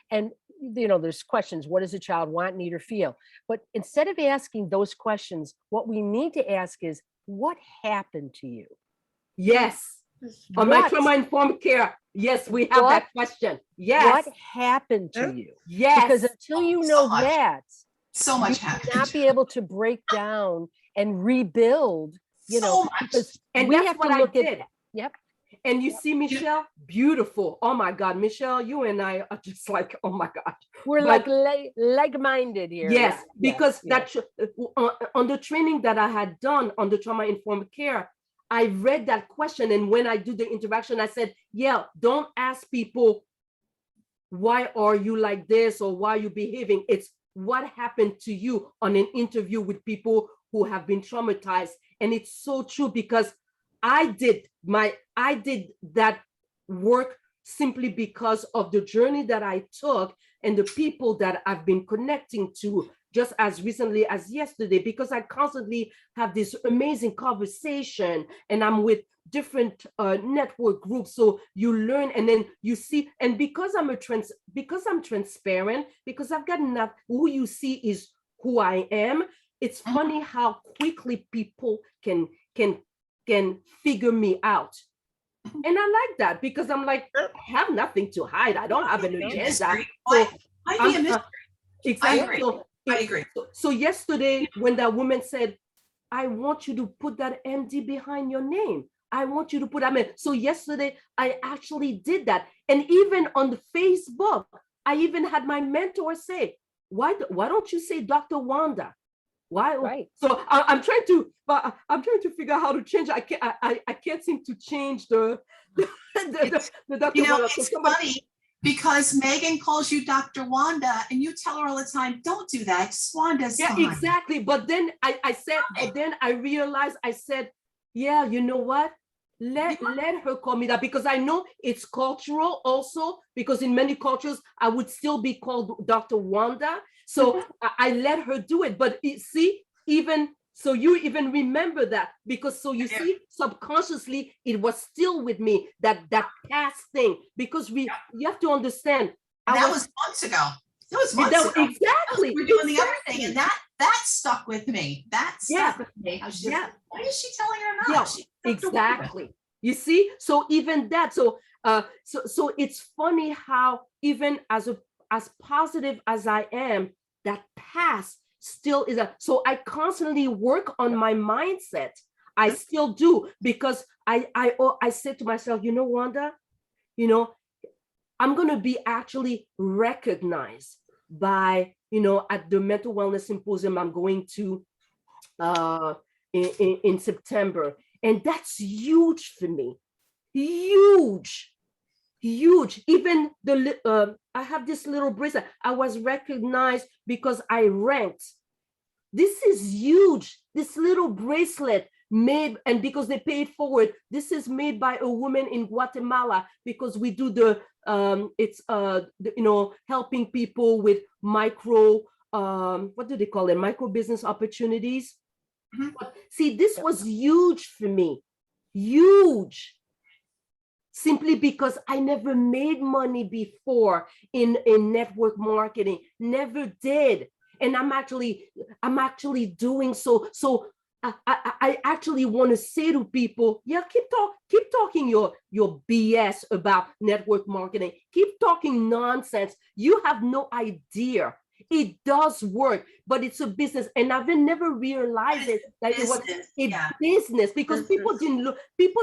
[SPEAKER 7] And, there's questions. What does a child want, need, or feel? But instead of asking those questions, what we need to ask is, what happened to you?
[SPEAKER 2] Yes. On my trauma-informed care, yes, we have that question. Yes.
[SPEAKER 7] What happened to you?
[SPEAKER 2] Yes.
[SPEAKER 7] Because until you know that,
[SPEAKER 1] so much
[SPEAKER 7] you
[SPEAKER 1] happened.
[SPEAKER 7] will not be able to break down and rebuild,
[SPEAKER 1] So much.
[SPEAKER 7] because
[SPEAKER 2] and
[SPEAKER 7] we
[SPEAKER 2] that's
[SPEAKER 7] have
[SPEAKER 2] what
[SPEAKER 7] to look
[SPEAKER 2] I did.
[SPEAKER 7] Yep.
[SPEAKER 2] And you see, Michelle, beautiful. Oh my God, Michelle, you and I are just like, oh my God.
[SPEAKER 7] We're like-minded here.
[SPEAKER 2] Yes, because that on the training that I had done on the trauma-informed care, I read that question. And when I do the interaction, I said, don't ask people, why are you like this? Or why are you behaving? It's what happened to you on an interview with people who have been traumatized. And it's so true, because I did that work simply because of the journey that I took and the people that I've been connecting to just as recently as yesterday, because I constantly have this amazing conversation and I'm with different network groups. So you learn and then you see, and because I'm transparent, because I've got enough, who you see is who I am. It's funny how quickly people can figure me out. And I like that, because I'm like, I have nothing to hide. I don't have an agenda. So Exactly.
[SPEAKER 1] agree.
[SPEAKER 2] So,
[SPEAKER 1] I agree.
[SPEAKER 2] so yesterday, when that woman said, I want you to put that MD behind your name. I want you to put, so yesterday I actually did that. And even on the Facebook, I even had my mentor say, why don't you say Dr. Wanda? Why?
[SPEAKER 7] Right.
[SPEAKER 2] So I'm trying to figure out how to change. I can't seem to change the Dr.
[SPEAKER 1] You know,
[SPEAKER 2] Wanda.
[SPEAKER 1] it's funny because Megan calls you Dr. Wanda and you tell her all the time, don't do that. Just Wanda's
[SPEAKER 2] Yeah,
[SPEAKER 1] fine.
[SPEAKER 2] exactly. But then I realized, I said, yeah, you know what? Let her call me that, because I know it's cultural also, because in many cultures I would still be called Dr. Wanda. So I let her do it. But see, even so, you even remember that, because so you see, subconsciously it was still with me, that past thing, because you have to understand.
[SPEAKER 1] And that was months ago. That was months ago.
[SPEAKER 2] Exactly.
[SPEAKER 1] We're doing the other thing, and that stuck with me. That stuck with me. I was just,
[SPEAKER 2] Yeah.
[SPEAKER 1] why is she telling her not?
[SPEAKER 2] Yeah,
[SPEAKER 1] She's Dr. Wanda.
[SPEAKER 2] exactly. You see, so even that, so it's funny how even as positive as I am, that past still is so I constantly work on my mindset. I still do, because I said to myself, you know, Wanda, you know, I'm going to be actually recognized by, you know, at the mental wellness symposium I'm going to in September. And that's huge for me. Huge. Even I have this little bracelet. I was recognized because I ranked. This is huge. This little bracelet made, and because they paid forward, this is made by a woman in Guatemala, because we do helping people with micro, what do they call it? Micro business opportunities. Mm-hmm. But see, this was huge for me. Huge. Simply because I never made money before in network marketing, never did. And I'm actually doing so. So I actually want to say to people, yeah, keep talking your BS about network marketing. Keep talking nonsense. You have no idea. It does work, but it's a business, and I've never realized that it was a business, because people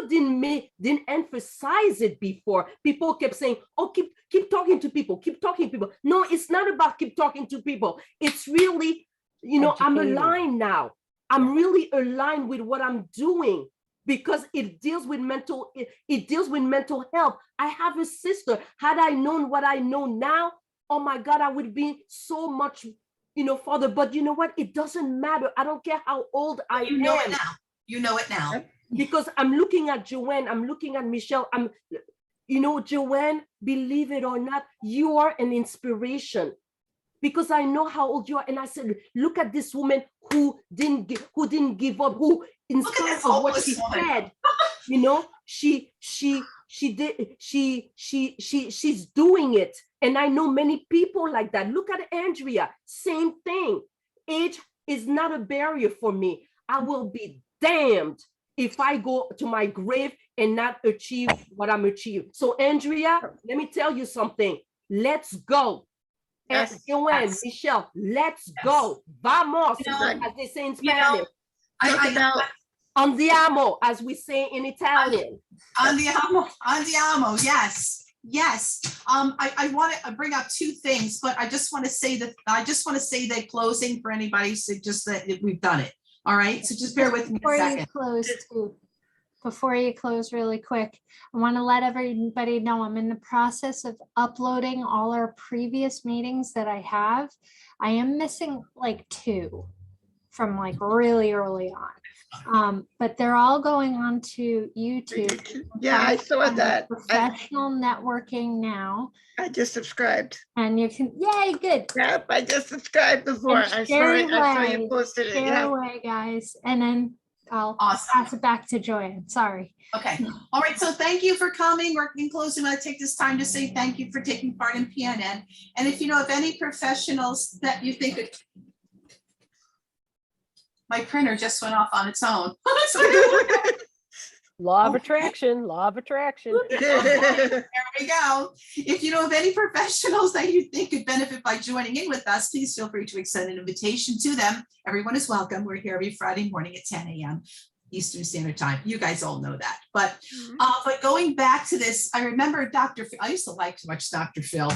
[SPEAKER 2] didn't emphasize it before. People kept saying, "Oh, keep talking to people, keep talking to people." No, it's not about keep talking to people. It's really, you know, I'm aligned now. I'm really aligned with what I'm doing, because it deals with mental health. I have a sister. Had I known what I know now, oh my God, I would be so much, you know, further. But you know what? It doesn't matter. I don't care how old I am.
[SPEAKER 1] You know it now. You know it now.
[SPEAKER 2] Because I'm looking at Joanne, I'm looking at Michelle. You know, Joanne, believe it or not, you are an inspiration. Because I know how old you are. And I said, look at this woman who didn't give up, who in spite of what she said, you know, she's doing it. And I know many people like that. Look at Andrea, same thing. Age is not a barrier for me. I will be damned if I go to my grave and not achieve what I'm achieving. So Andrea, let me tell you something. Let's go. Yes, Joanne, yes. Michelle, let's go. Vamos, as they say in Spanish. Andiamo, as we say in Italian.
[SPEAKER 1] Andiamo, yes. Yes. I want to bring up two things, but I just want to say that closing for anybody, so just that we've done it. All right. So just bear with me a second.
[SPEAKER 8] Before you close really quick, I want to let everybody know I'm in the process of uploading all our previous meetings that I have. I am missing like 2 from like really early on. But they're all going on to YouTube.
[SPEAKER 6] Yeah, I saw that.
[SPEAKER 8] Professional networking now.
[SPEAKER 6] I just subscribed.
[SPEAKER 8] And you can, yay, good.
[SPEAKER 6] Yep, I just subscribed before. I saw you posted it.
[SPEAKER 8] Share away, guys. And then I'll pass it back to Joanne. Sorry.
[SPEAKER 1] Okay. All right. So thank you for coming. We're in closing. I take this time to say thank you for taking part in PNN. And if you know of any professionals that you think my printer just went off on its own.
[SPEAKER 7] Law of
[SPEAKER 1] Oh,
[SPEAKER 7] attraction, law of attraction.
[SPEAKER 1] There we go. If you know of any professionals that you think could benefit by joining in with us, please feel free to extend an invitation to them. Everyone is welcome. We're here every Friday morning at 10 a.m. Eastern Standard Time. You guys all know that. But going back to this, I remember Dr. Phil. I used to like to watch Dr. Phil.